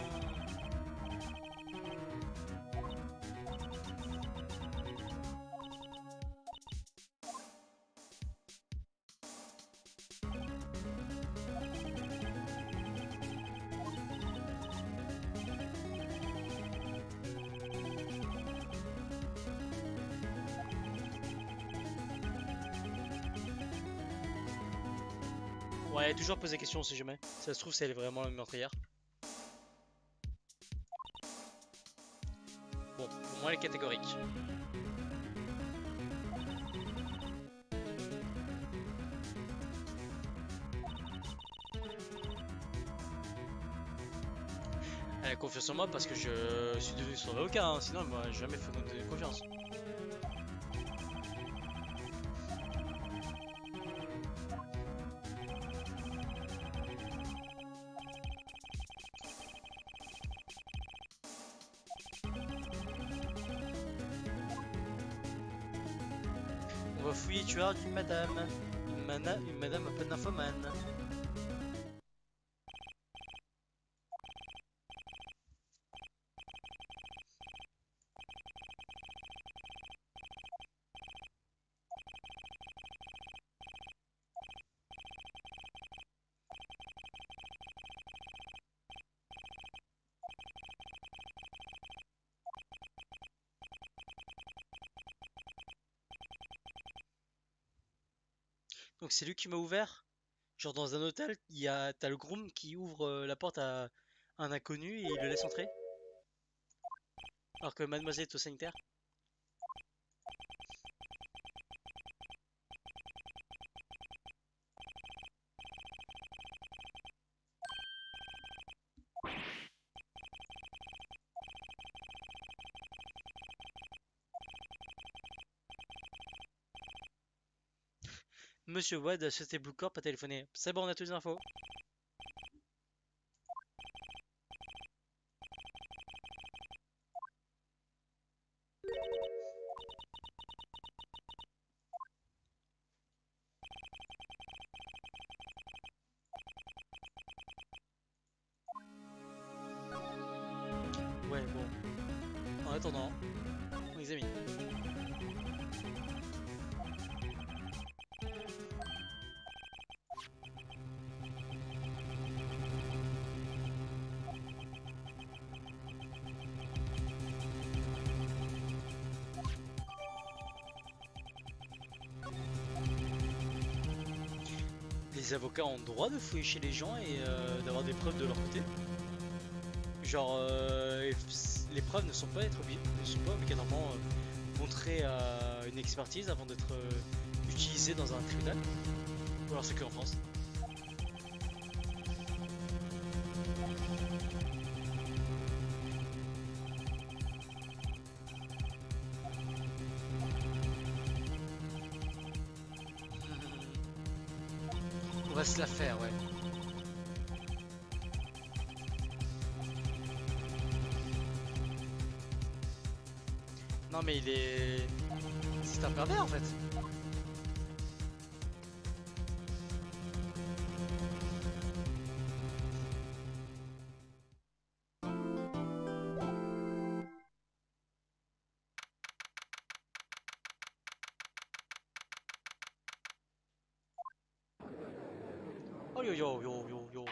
Ouais, toujours poser des questions si jamais. Ça se trouve, c'est vraiment la meurtrière. Bon, pour moi, elle est catégorique. Elle a confiance en moi parce que je suis devenu son avocat, hein. Sinon, elle m'aurait jamais fait confiance. voix fouillée, tu as une madame. Une madame un peu nymphomane. Donc c'est lui qui m'a ouvert. Genre dans un hôtel, t'as le groom qui ouvre la porte à un inconnu et il le laisse entrer. Alors que mademoiselle est au sanitaire. Monsieur Wade, Société Blue Corp a téléphoné. C'est bon, on a toutes les infos. Ouais, bon. En attendant, on examine. Les avocats ont le droit de fouiller chez les gens et d'avoir des preuves de leur côté. Genre, les preuves ne sont pas obligatoirement montrées à une expertise avant d'être utilisées dans un tribunal. Ou alors c'est que en France. On va se la faire, ouais. Non mais il est... C'est un pervers en fait. Oh yo yo yo yo yo.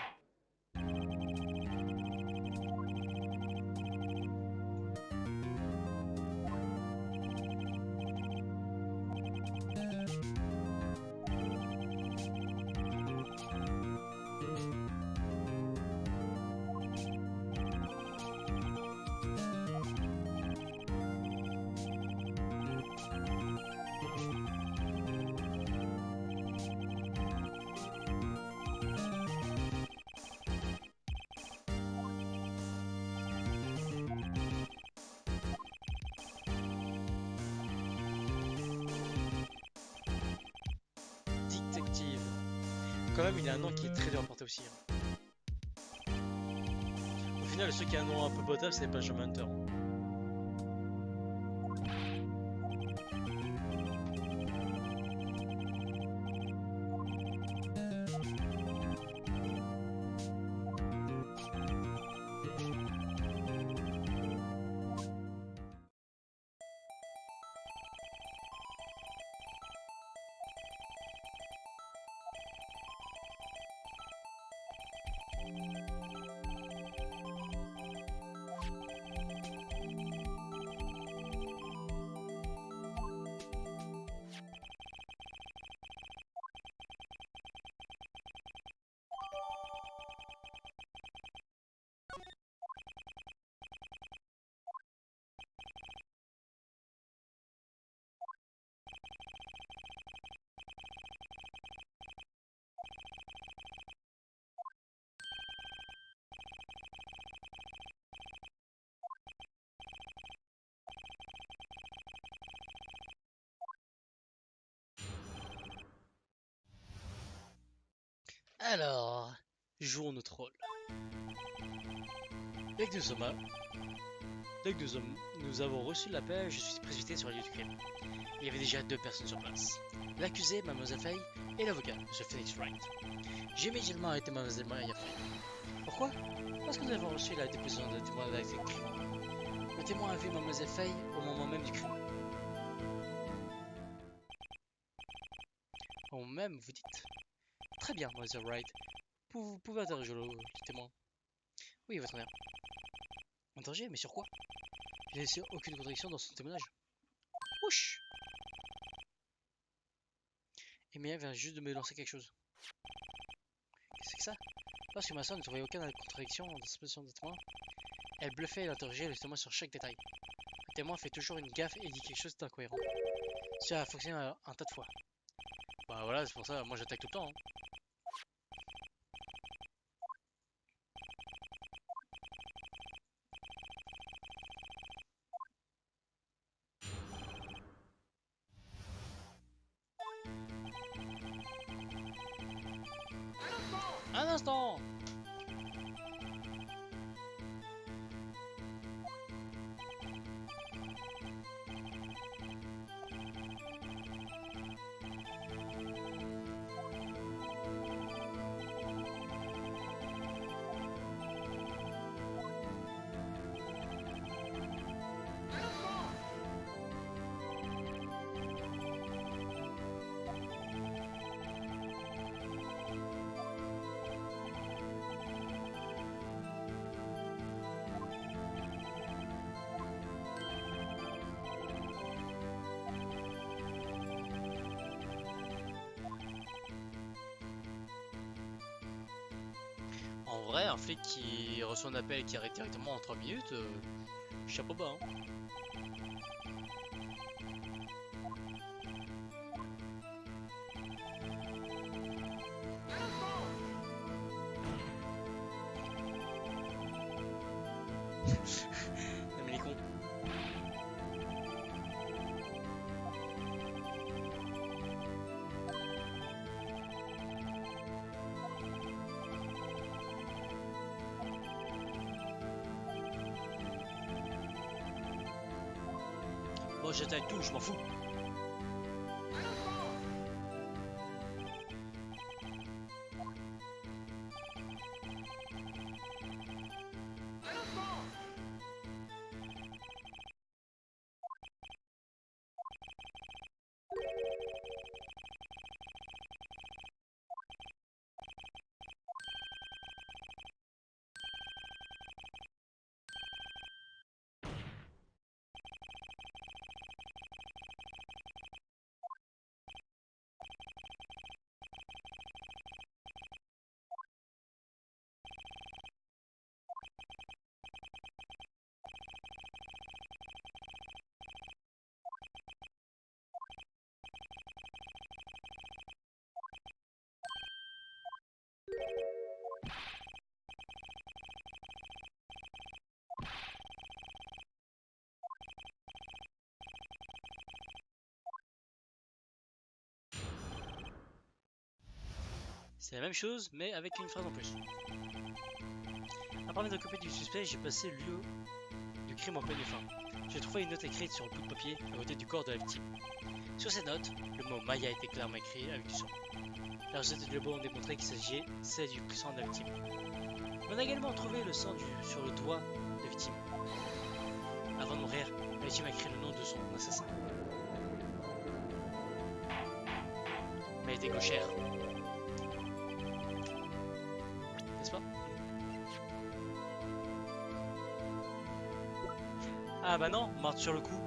Détective. Quand même, il a un nom qui est très dur à porter aussi, hein. Au final, ceux qui a un nom un peu potable, c'est pas John Hunter. Alors, jouons notre rôle. Avec nous sommes Dès que nous avons reçu l'appel, je suis précipité sur le lieu du crime. Il y avait déjà 2 personnes sur place. L'accusé, Mademoiselle Faye, et l'avocat, M. Phoenix Wright. J'ai immédiatement arrêté Mademoiselle Maya Faye. Pourquoi? Parce que nous avons reçu la déposition de témoin d'acte crime. Le témoin a vu Mademoiselle Faye au moment même du crime. Au moment même, vous dites? Très bien, Mademoiselle Wright. Vous pouvez interroger le témoin. Oui, votre honneur. Interroger, mais sur quoi? Je n'ai laissé aucune contradiction dans son témoignage. Ouch! Emilia vient juste de me lancer quelque chose. Qu'est-ce que c'est que ça? Parce que ma soeur ne trouvait aucune contradiction dans sa position de témoin. Elle bluffait et interrogeait le témoin sur chaque détail. Le témoin fait toujours une gaffe et dit quelque chose d'incohérent. Ça a fonctionné un tas de fois. Bah voilà, c'est pour ça, moi j'attaque tout le temps. Hein. Un instant! En vrai, un flic qui reçoit un appel et qui arrête directement en 3 minutes, chapeau bas. Hein. Non mais les cons. Bon, j'attaque tout, je m'en fous. C'est la même chose, mais avec une phrase en plus. Après m'être occupé du suspect, j'ai passé le lieu du crime en pleine fin. J'ai trouvé une note écrite sur un bout de papier à côté du corps de la victime. Sur cette note, le mot Maya était clairement écrit avec du sang. La recette du labo ont démontré qu'il s'agissait du sang de la victime. On a également trouvé le sang sur le doigt de la victime. Avant de mourir, la victime a écrit le nom de son assassin. Mais elle était gauchère. N'est-ce pas? Ah bah non, morte sur le coup.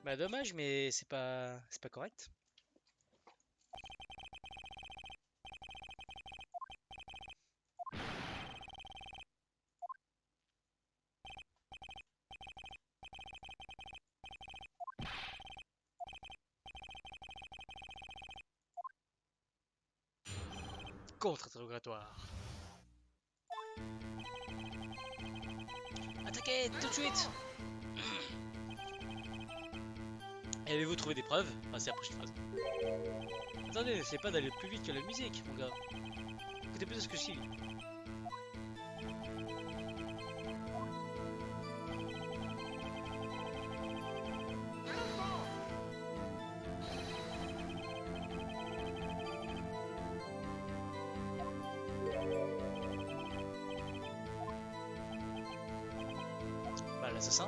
Bah dommage, mais c'est pas correct. Contre-interrogatoire. Attaquez tout de suite. Et avez-vous trouvé des preuves? Ah, c'est la prochaine phrase. attendez, n'essayez pas d'aller plus vite que la musique, mon gars. Écoutez plus ce que je dis. Bah, l'assassin.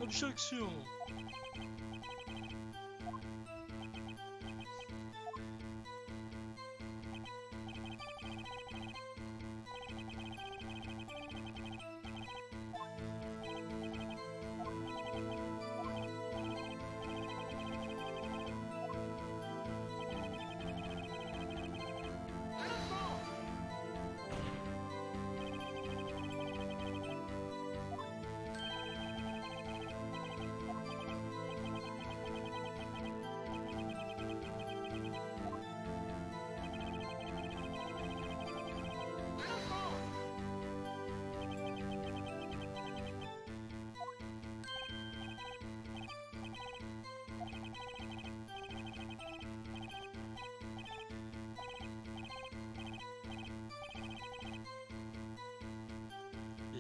Objection.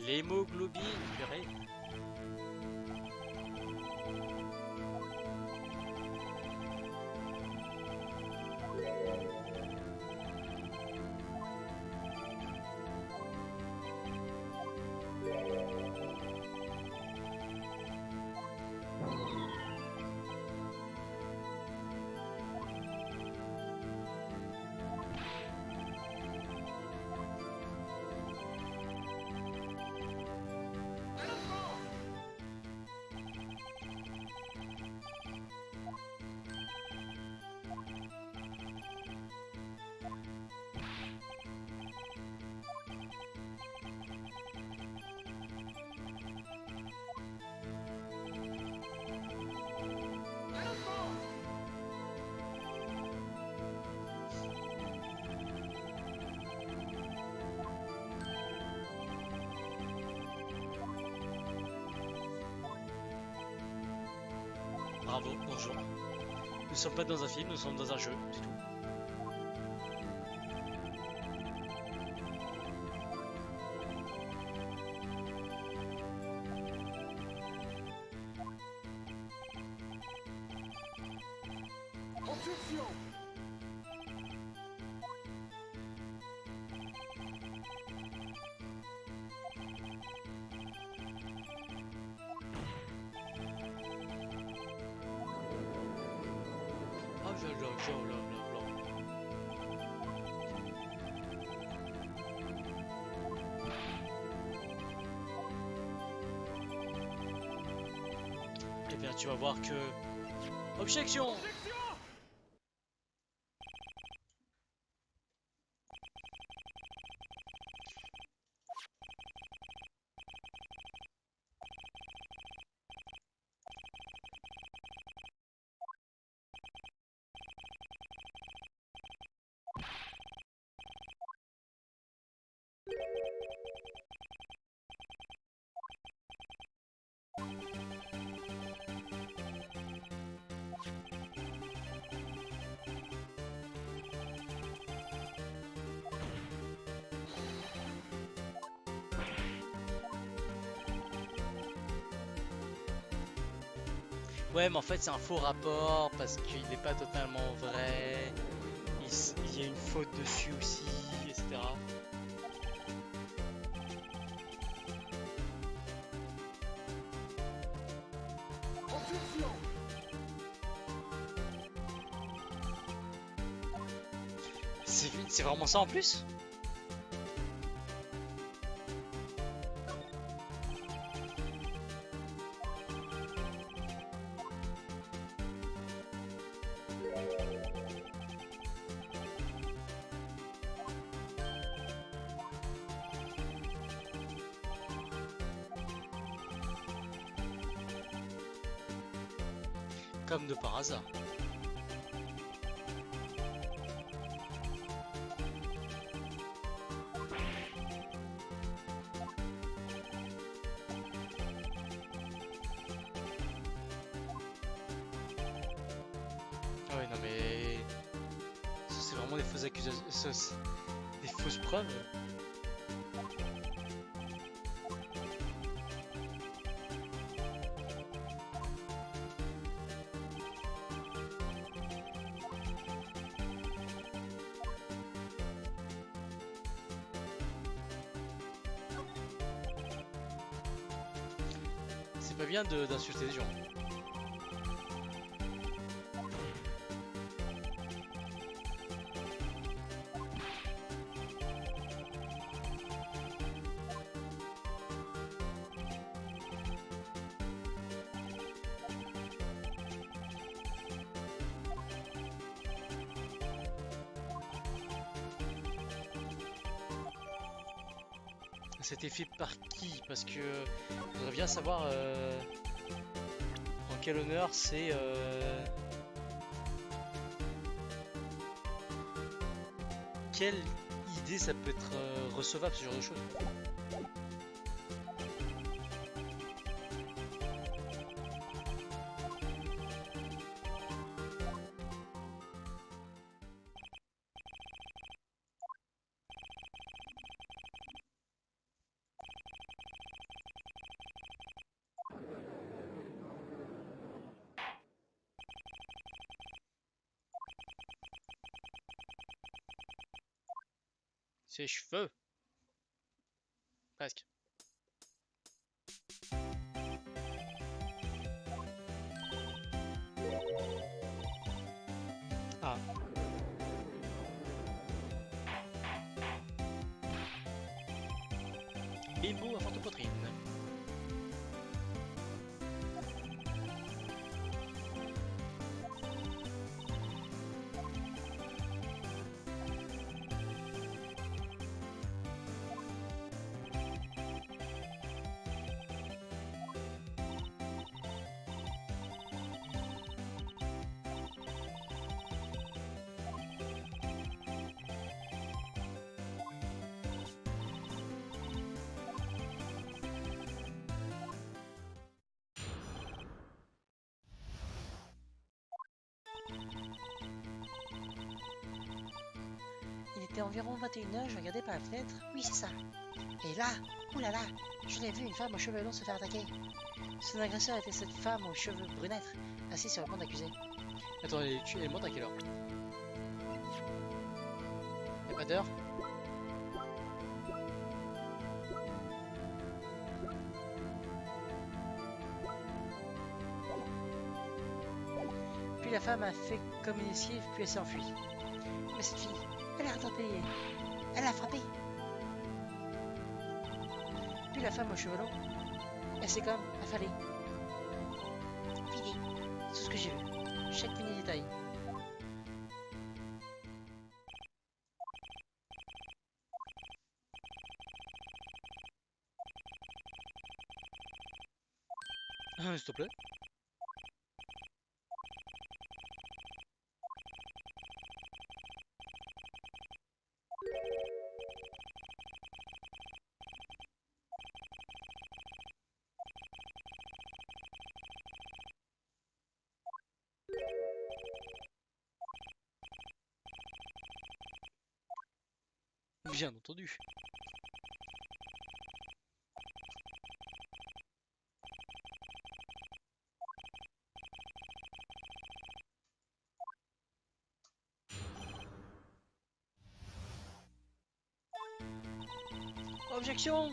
L'hémoglobine, purée. Bravo, bonjour. Nous sommes pas dans un film, nous sommes dans un jeu, c'est tout. Ah, eh bien, tu vas voir que... Objection! Ouais, mais en fait, c'est un faux rapport parce qu'il n'est pas totalement vrai. Il y a une faute dessus aussi, etc. C'est vraiment ça en plus? Comme de par hasard. Ouais, non mais ça, c'est vraiment des fausses accusations, des fausses preuves. C'est pas bien d'insulter les gens. C'était fait par qui? Parce que je voudrais bien savoir en quel honneur c'est. Quelle idée ça peut être recevable, ce genre de choses. Ses cheveux. Presque. Ah. Bimbo à forte poitrine. Il était environ 21h, je regardais par la fenêtre. Oui, c'est ça. Et là, oulala, je l'ai vu une femme aux cheveux longs se faire attaquer. Son agresseur était cette femme aux cheveux brunâtres, assise sur le banc d'accusé. Attends, elle monte à quelle heure? Y'a pas d'heure? Puis la femme a fait comme une esquive, puis elle s'est enfuie. Mais cette fille, elle a rattrapé. Elle l'a frappé. Puis la femme aux cheveux longs, elle s'est comme affalée. Fini. C'est tout ce que j'ai vu. Chaque mini détail. S'il te plaît. Bien entendu. Objection!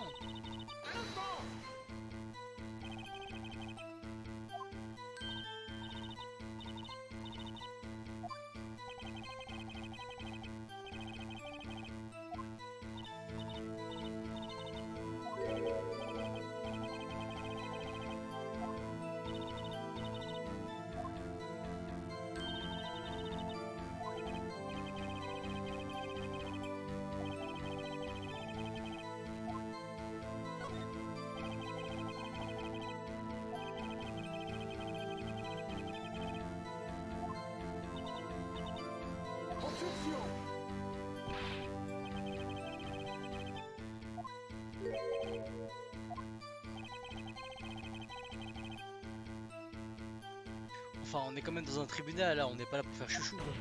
Enfin, on est quand même dans un tribunal là, on n'est pas là pour faire chouchou quoi.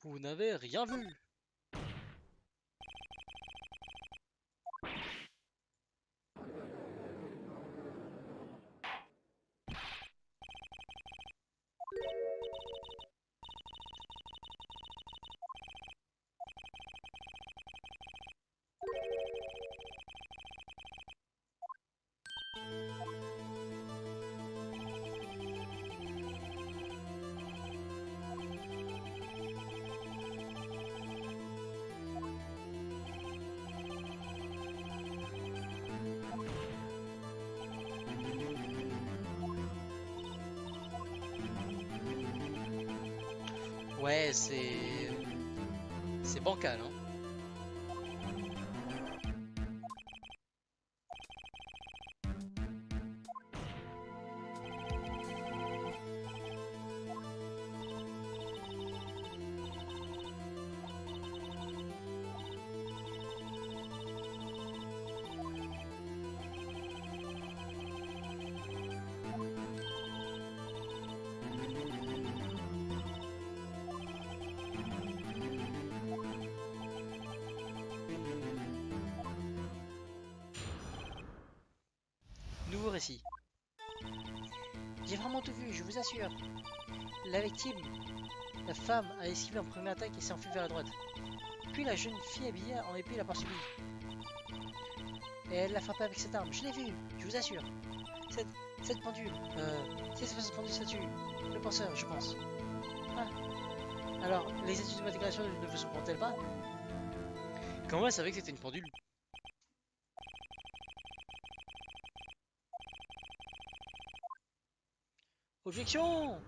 Vous n'avez rien vu. Ouais, c'est bancal, hein. Nouveau récit. J'ai vraiment tout vu, je vous assure. La victime, la femme, a esquivé en première attaque et s'est enfuie vers la droite. Puis la jeune fille habillée en épée l'a poursuivi. Et elle l'a frappé avec cette arme. Je l'ai vu, je vous assure. Cette, cette pendule, c'est cette pendule statue. Le penseur, je pense. Ah. Alors, les études de matégration ne vous surprennent-elles pas? Comment elle savait que c'était une pendule? Objection!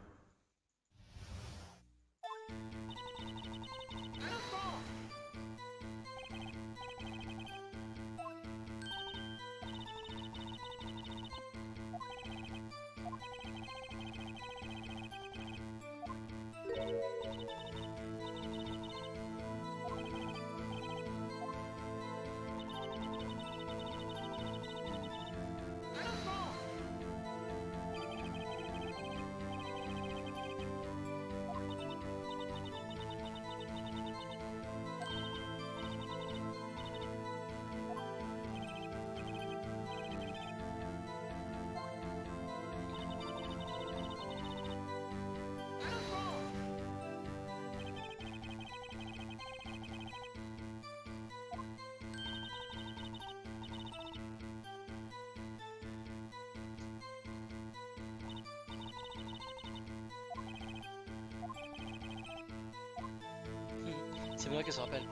C'est moi qui se rappelle.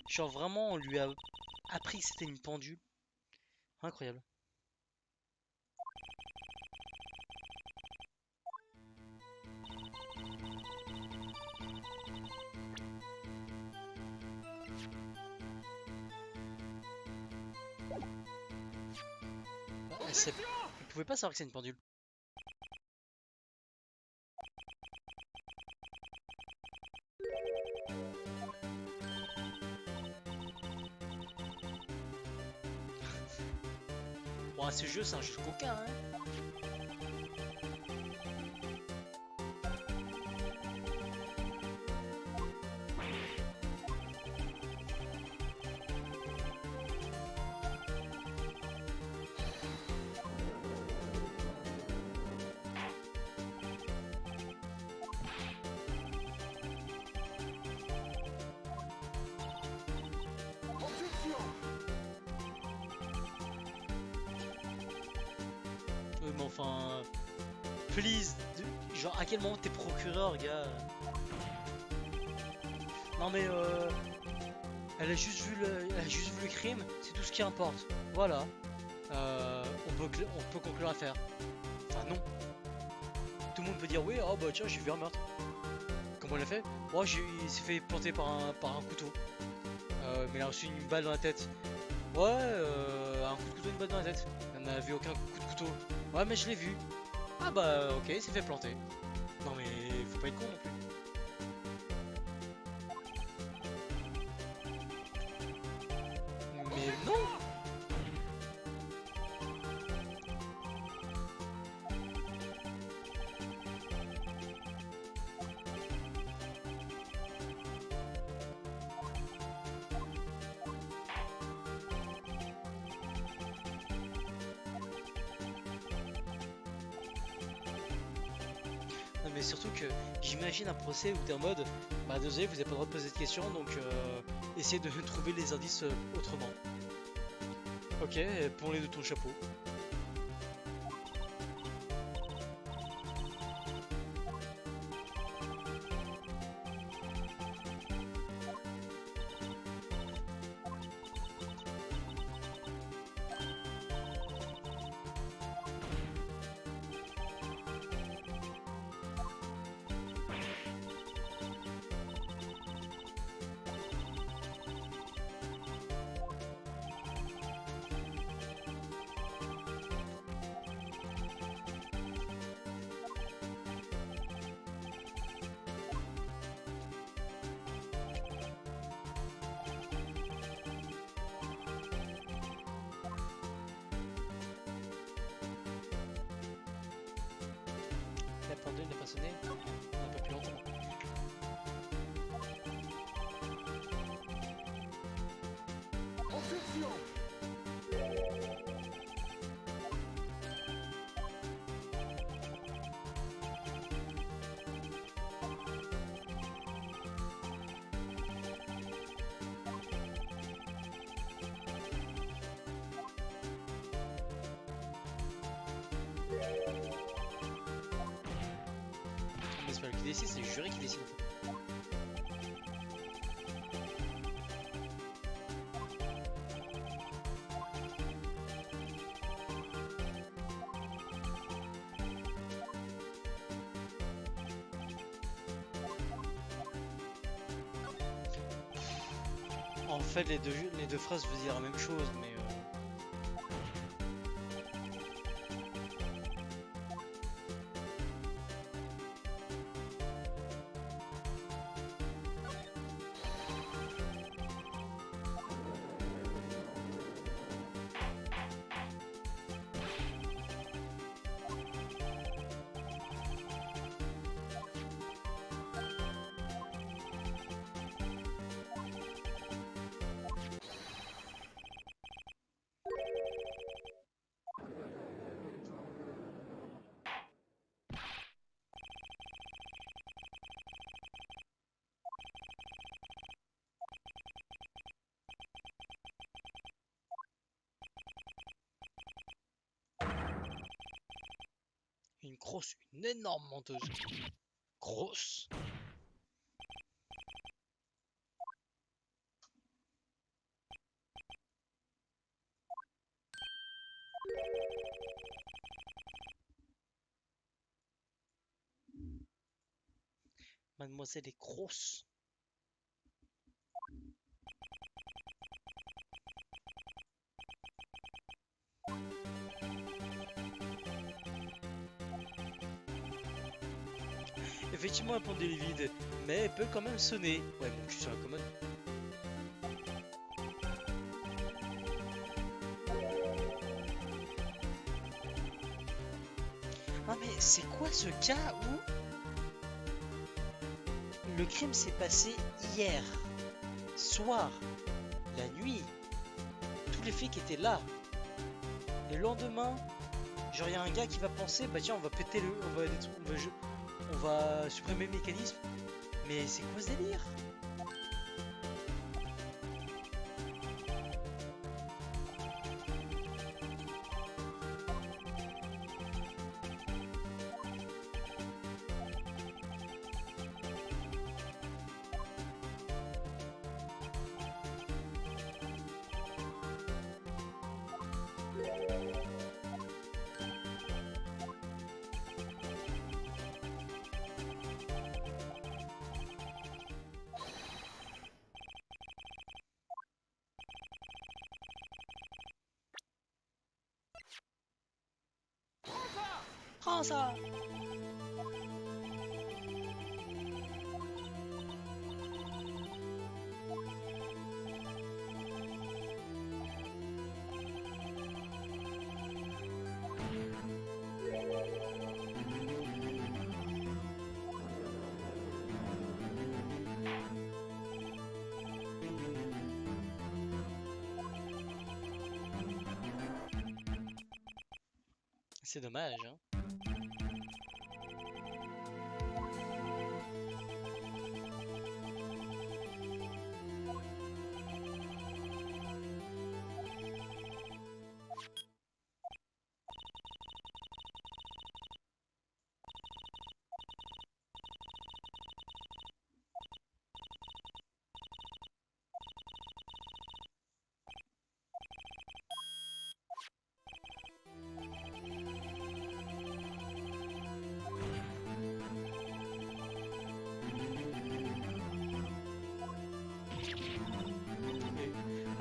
Genre vraiment, on lui a appris que c'était une pendule. Incroyable. Bah, pouvez pas savoir que c'est une pendule. Bon, ce jeu, c'est un jeu coquin, hein. Oui, mais enfin, please, genre à quel moment t'es procureur, gars? Non mais elle a juste vu le crime, c'est tout ce qui importe. Voilà. On peut conclure l'affaire. Enfin non. Tout le monde peut dire oui, oh bah tiens, j'ai vu un meurtre. Comment elle a fait? Oh, il s'est fait planter par un couteau. Mais il a reçu une balle dans la tête. Ouais, un coup de couteau, une balle dans la tête. Elle n'a vu aucun coup de couteau. Ouais, mais je l'ai vu. Ah bah ok, il s'est fait planter. Non mais faut pas être con non plus. Mais non! Non mais surtout que j'imagine un procès où t'es en mode bah désolé vous avez pas le droit de poser de questions donc essayez de trouver les indices autrement. Ok, prends-les de ton chapeau. La pendule n'a pas sonné, on n'a pas pu l'entendre. Mais c'est pas lui qui décide, c'est le jury qui décide en fait. En fait les deux phrases veulent dire la même chose mais une énorme menteuse. Grosse. Mademoiselle est grosse. Effectivement, un pendule est vide, mais elle peut quand même sonner. Ouais, bon, je suis sur la commode. Non mais c'est quoi ce cas où le crime s'est passé hier soir, la nuit, tous les flics étaient là. Et le lendemain, genre il y a un gars qui va penser, bah tiens on va péter le, on va supprimer le mécanisme. Mais c'est quoi ce délire? Prends ça! C'est dommage, hein.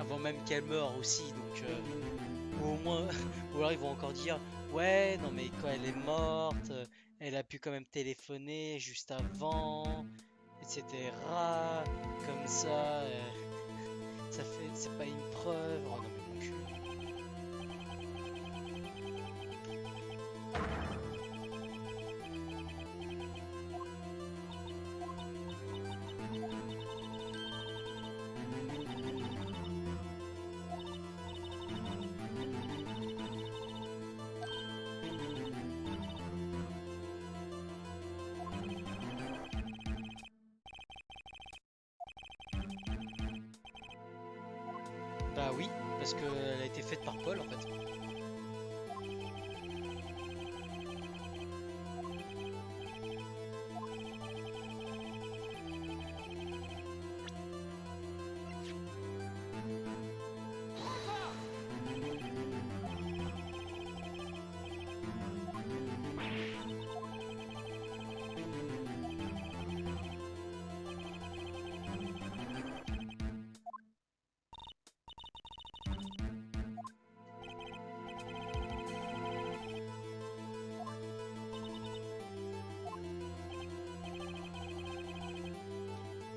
Avant même qu'elle meure aussi, donc ou au moins, ou alors ils vont encore dire, ouais, non mais quand elle est morte, elle a pu quand même téléphoner juste avant, etc. Comme ça, ça fait, c'est pas une preuve. Oh non mais mon cul. Bah oui, parce qu'elle a été faite par Paul en fait.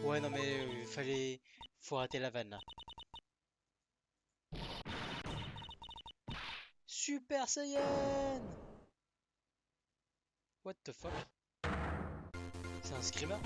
Ouais, non mais faut arrêter la vanne là. Super Saiyan! What the fuck? C'est un screamer?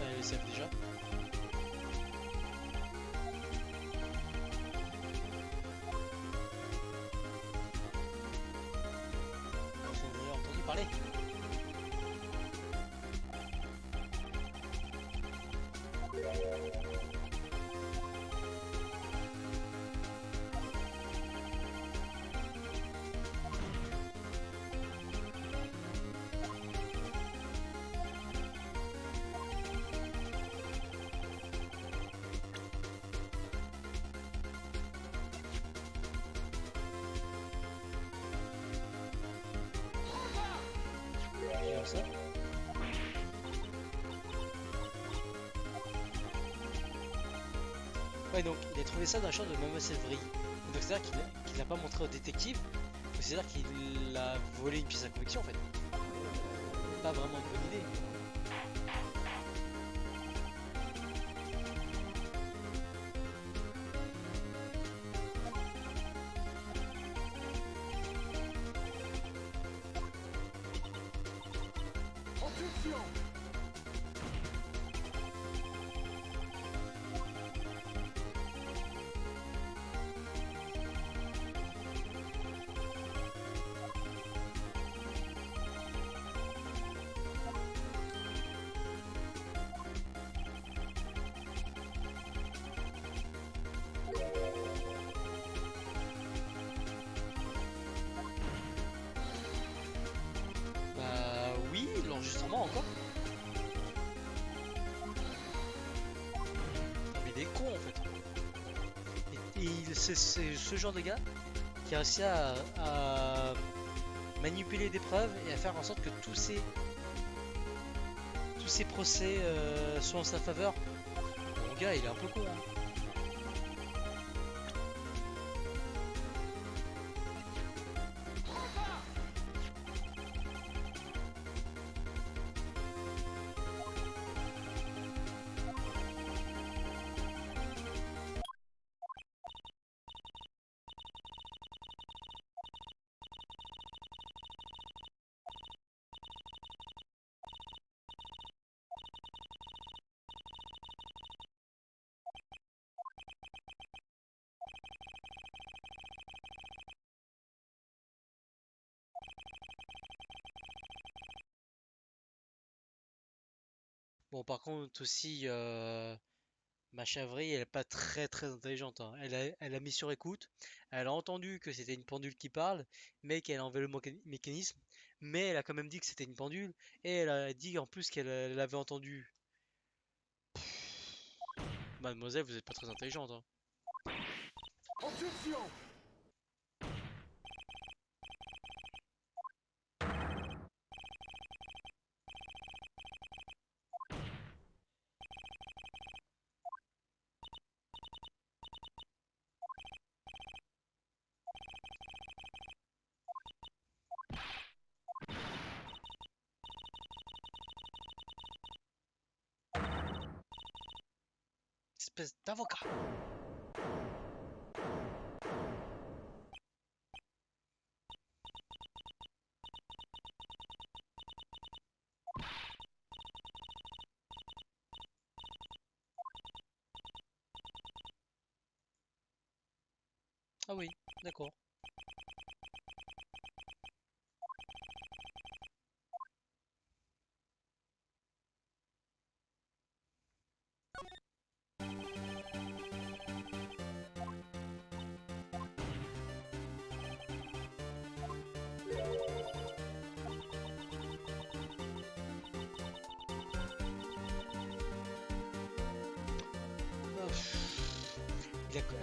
Elle le savent déjà. Vous en avez entendu parler? comme ça. Ouais, donc il a trouvé ça dans la chambre de Mademoiselle Vrille. Donc c'est-à-dire qu'il l'a pas montré au détective, donc c'est-à-dire qu'il a volé une pièce à conviction en fait. Pas vraiment une bonne idée. Bah oui, l'enregistrement encore. Mais il est con en fait. C'est ce genre de gars qui a réussi à manipuler des preuves et à faire en sorte que tous ces procès soient en sa faveur. Mon gars, il est un peu con. Hein. Bon, par contre, aussi, ma chèvrerie, elle est pas très intelligente. Hein. Elle a mis sur écoute, elle a entendu que c'était une pendule qui parle, mais qu'elle a enlevé le mécanisme, mais elle a quand même dit que c'était une pendule, et elle a dit en plus qu'elle avait entendu. Mademoiselle, vous êtes pas très intelligente. Hein. Espèce d'avocat. Ah oui, d'accord.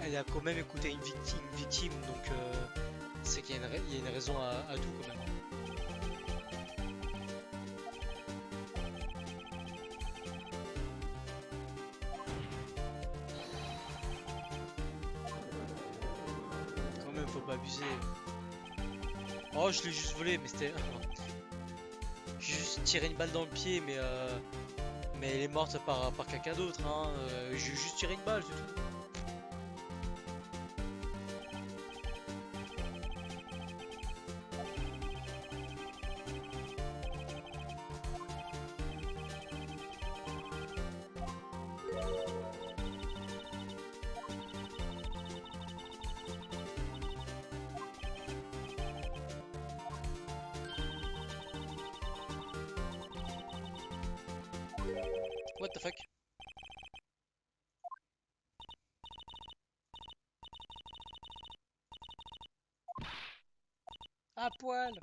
Elle a quand même écouté une victime donc c'est qu'il y a il y a une raison à tout quand même. Quand même, faut pas abuser. Oh, je l'ai juste volé, mais c'était. J'ai juste tiré une balle dans le pied, mais elle est morte par quelqu'un d'autre. Hein. J'ai juste tiré une balle, c'est tout. What the fuck? À poil!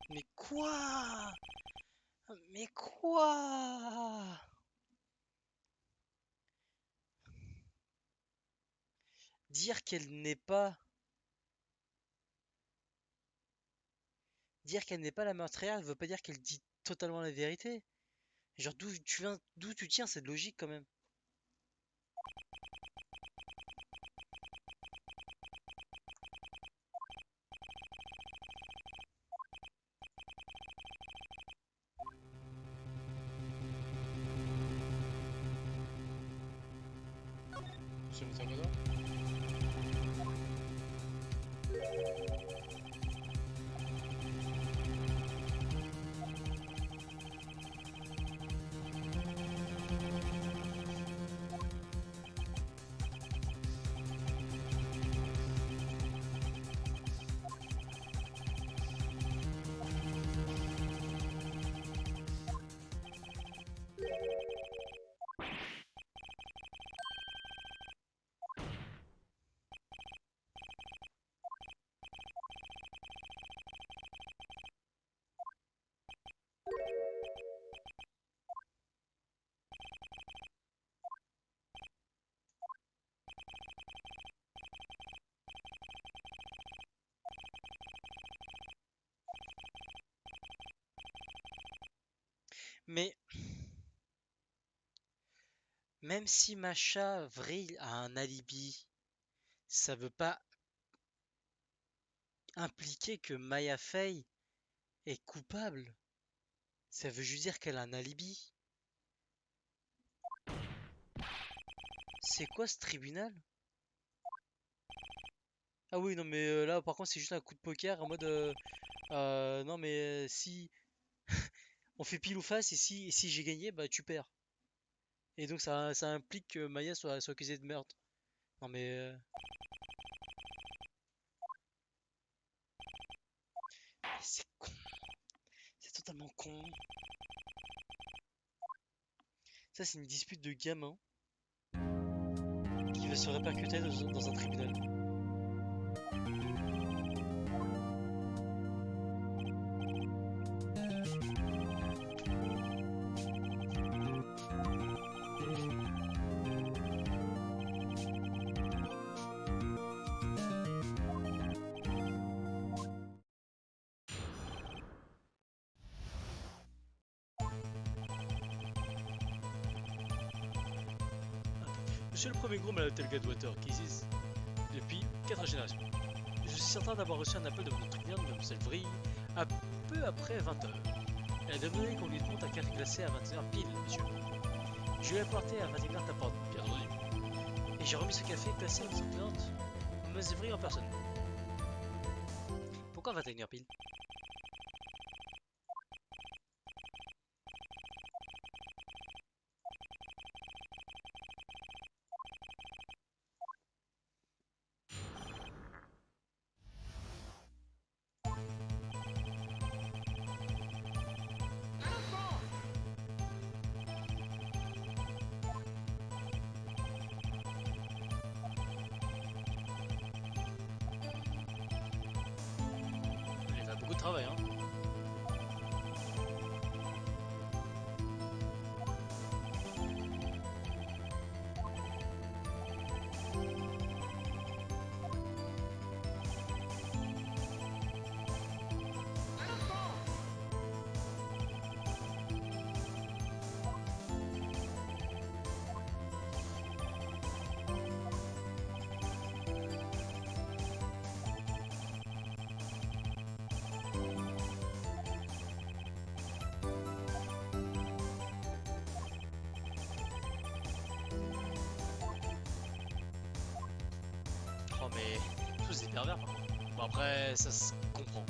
Mais quoi? Mais quoi? Dire qu'elle n'est pas... Dire qu'elle n'est pas la meurtrière, ne veut pas dire qu'elle dit totalement la vérité. Genre d'où tu viens, d'où tu tiens cette logique quand même? C'est mon Salvador. Mais même si Macha Vril a un alibi, ça veut pas impliquer que Maya Fey est coupable. Ça veut juste dire qu'elle a un alibi. C'est quoi ce tribunal? Ah oui, non mais là par contre c'est juste un coup de poker en mode non mais si on fait pile ou face et si j'ai gagné bah tu perds. Et donc ça implique que Maya soit accusée de meurtre. Non mais c'est con, c'est totalement con. Ça c'est une dispute de gamin qui va se répercuter dans un tribunal. Monsieur le premier groupe à l'hôtel Gadwater qui existe depuis 4 générations. Je suis certain d'avoir reçu un appel de votre cliente, Mademoiselle Vrille, à peu après 20 heures. Elle a demandé qu'on lui monte un café glacé à 21 h pile, monsieur. Je lui ai apporté à 21 h ta porte, bien entendu. Et j'ai remis ce café placé à votre cliente, Mademoiselle Vrille en personne. Pourquoi 21 h pile? Elle a beaucoup de travail, hein. Oh mais tous c'est pervers par contre. Bon après ça se comprend.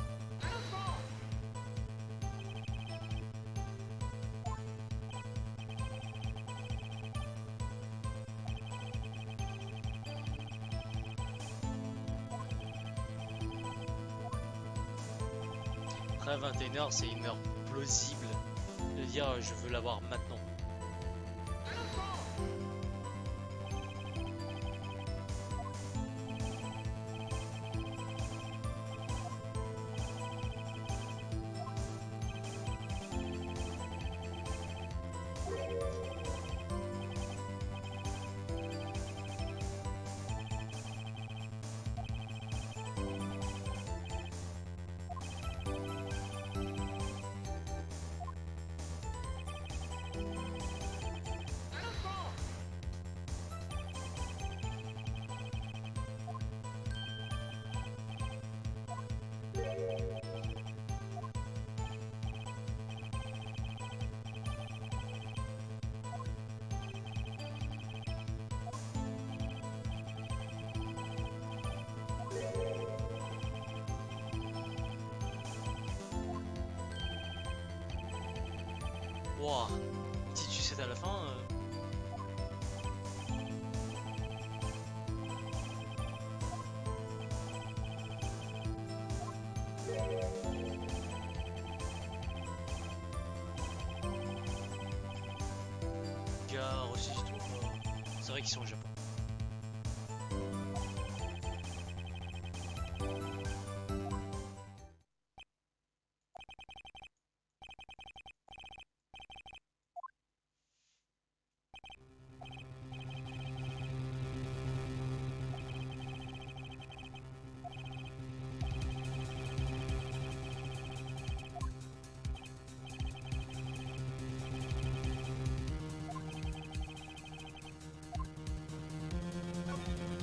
Après 21 h c'est une heure plausible de dire je veux l'avoir maintenant. Wouah, si tu sais à la fin. Gare aussi, c'est tout. C'est vrai qu'ils sont au Japon.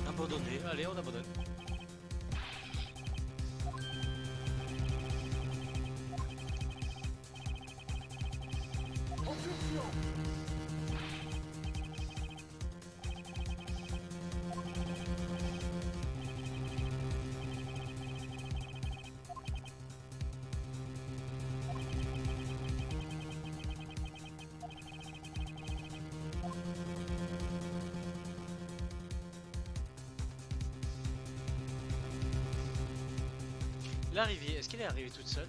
Abandonné, allez, on abandonne. L'arrivée, est-ce qu'elle est arrivée toute seule?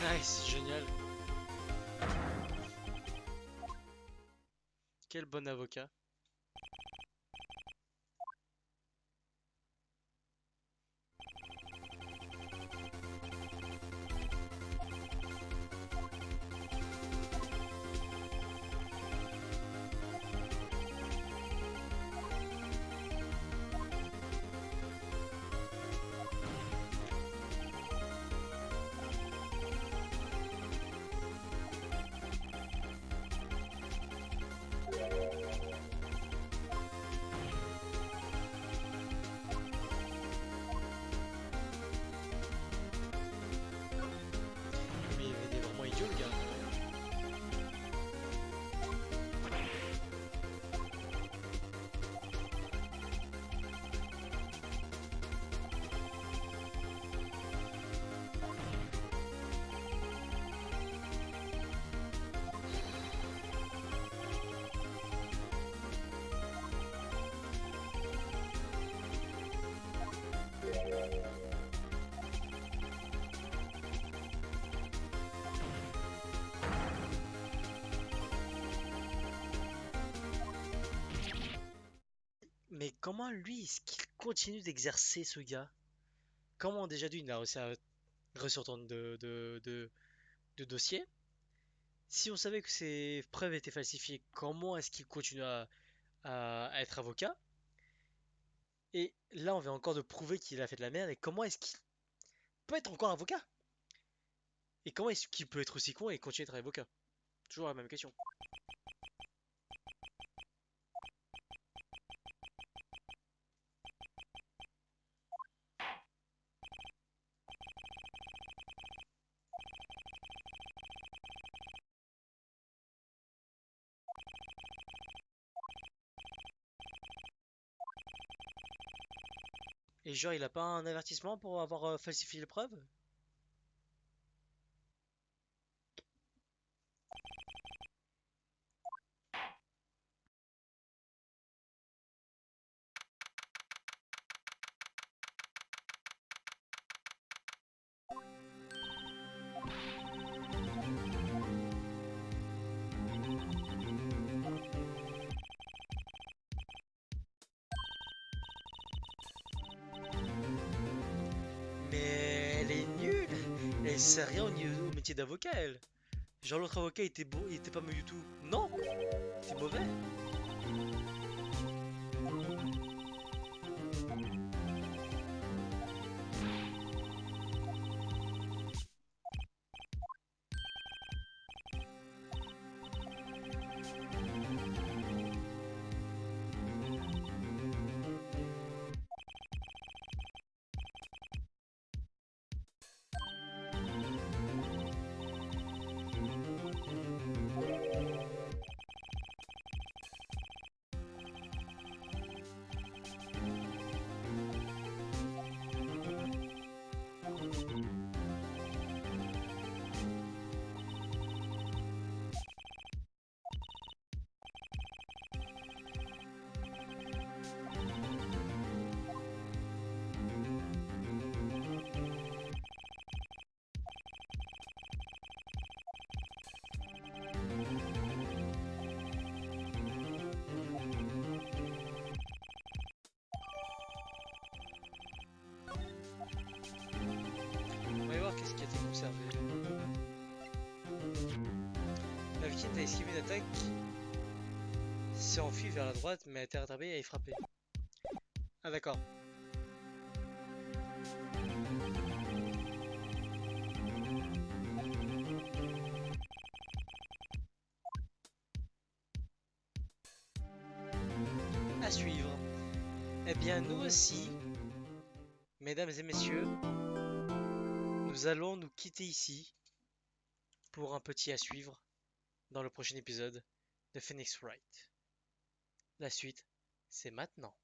Nice, génial. Quel bon avocat. Mais il est vraiment idiot le gars. Mais comment lui, est-ce qu'il continue d'exercer ce gars? Comment déjà d'une il a réussi à ressortir de dossier? Si on savait que ces preuves étaient falsifiées, comment est-ce qu'il continue à être avocat? Et là, on vient encore de prouver qu'il a fait de la merde. Et comment est-ce qu'il peut être encore avocat? Et comment est-ce qu'il peut être aussi con et continuer d'être avocat? Toujours la même question. Et genre, il a pas un avertissement pour avoir falsifié les preuves? sert à rien au métier d'avocat, elle. Genre l'autre avocat était beau, il était pas mauvais du tout. Non, c'est mauvais. On va y voir qu'est-ce qui a été conservé. La victime a esquivé une attaque, s'est enfuie vers la droite, mais a été rattrapée et est frappée. Ah d'accord. À suivre. Eh bien, nous aussi, mesdames et messieurs, nous allons nous quitter ici pour un petit à suivre dans le prochain épisode de Phoenix Wright. La suite, c'est maintenant.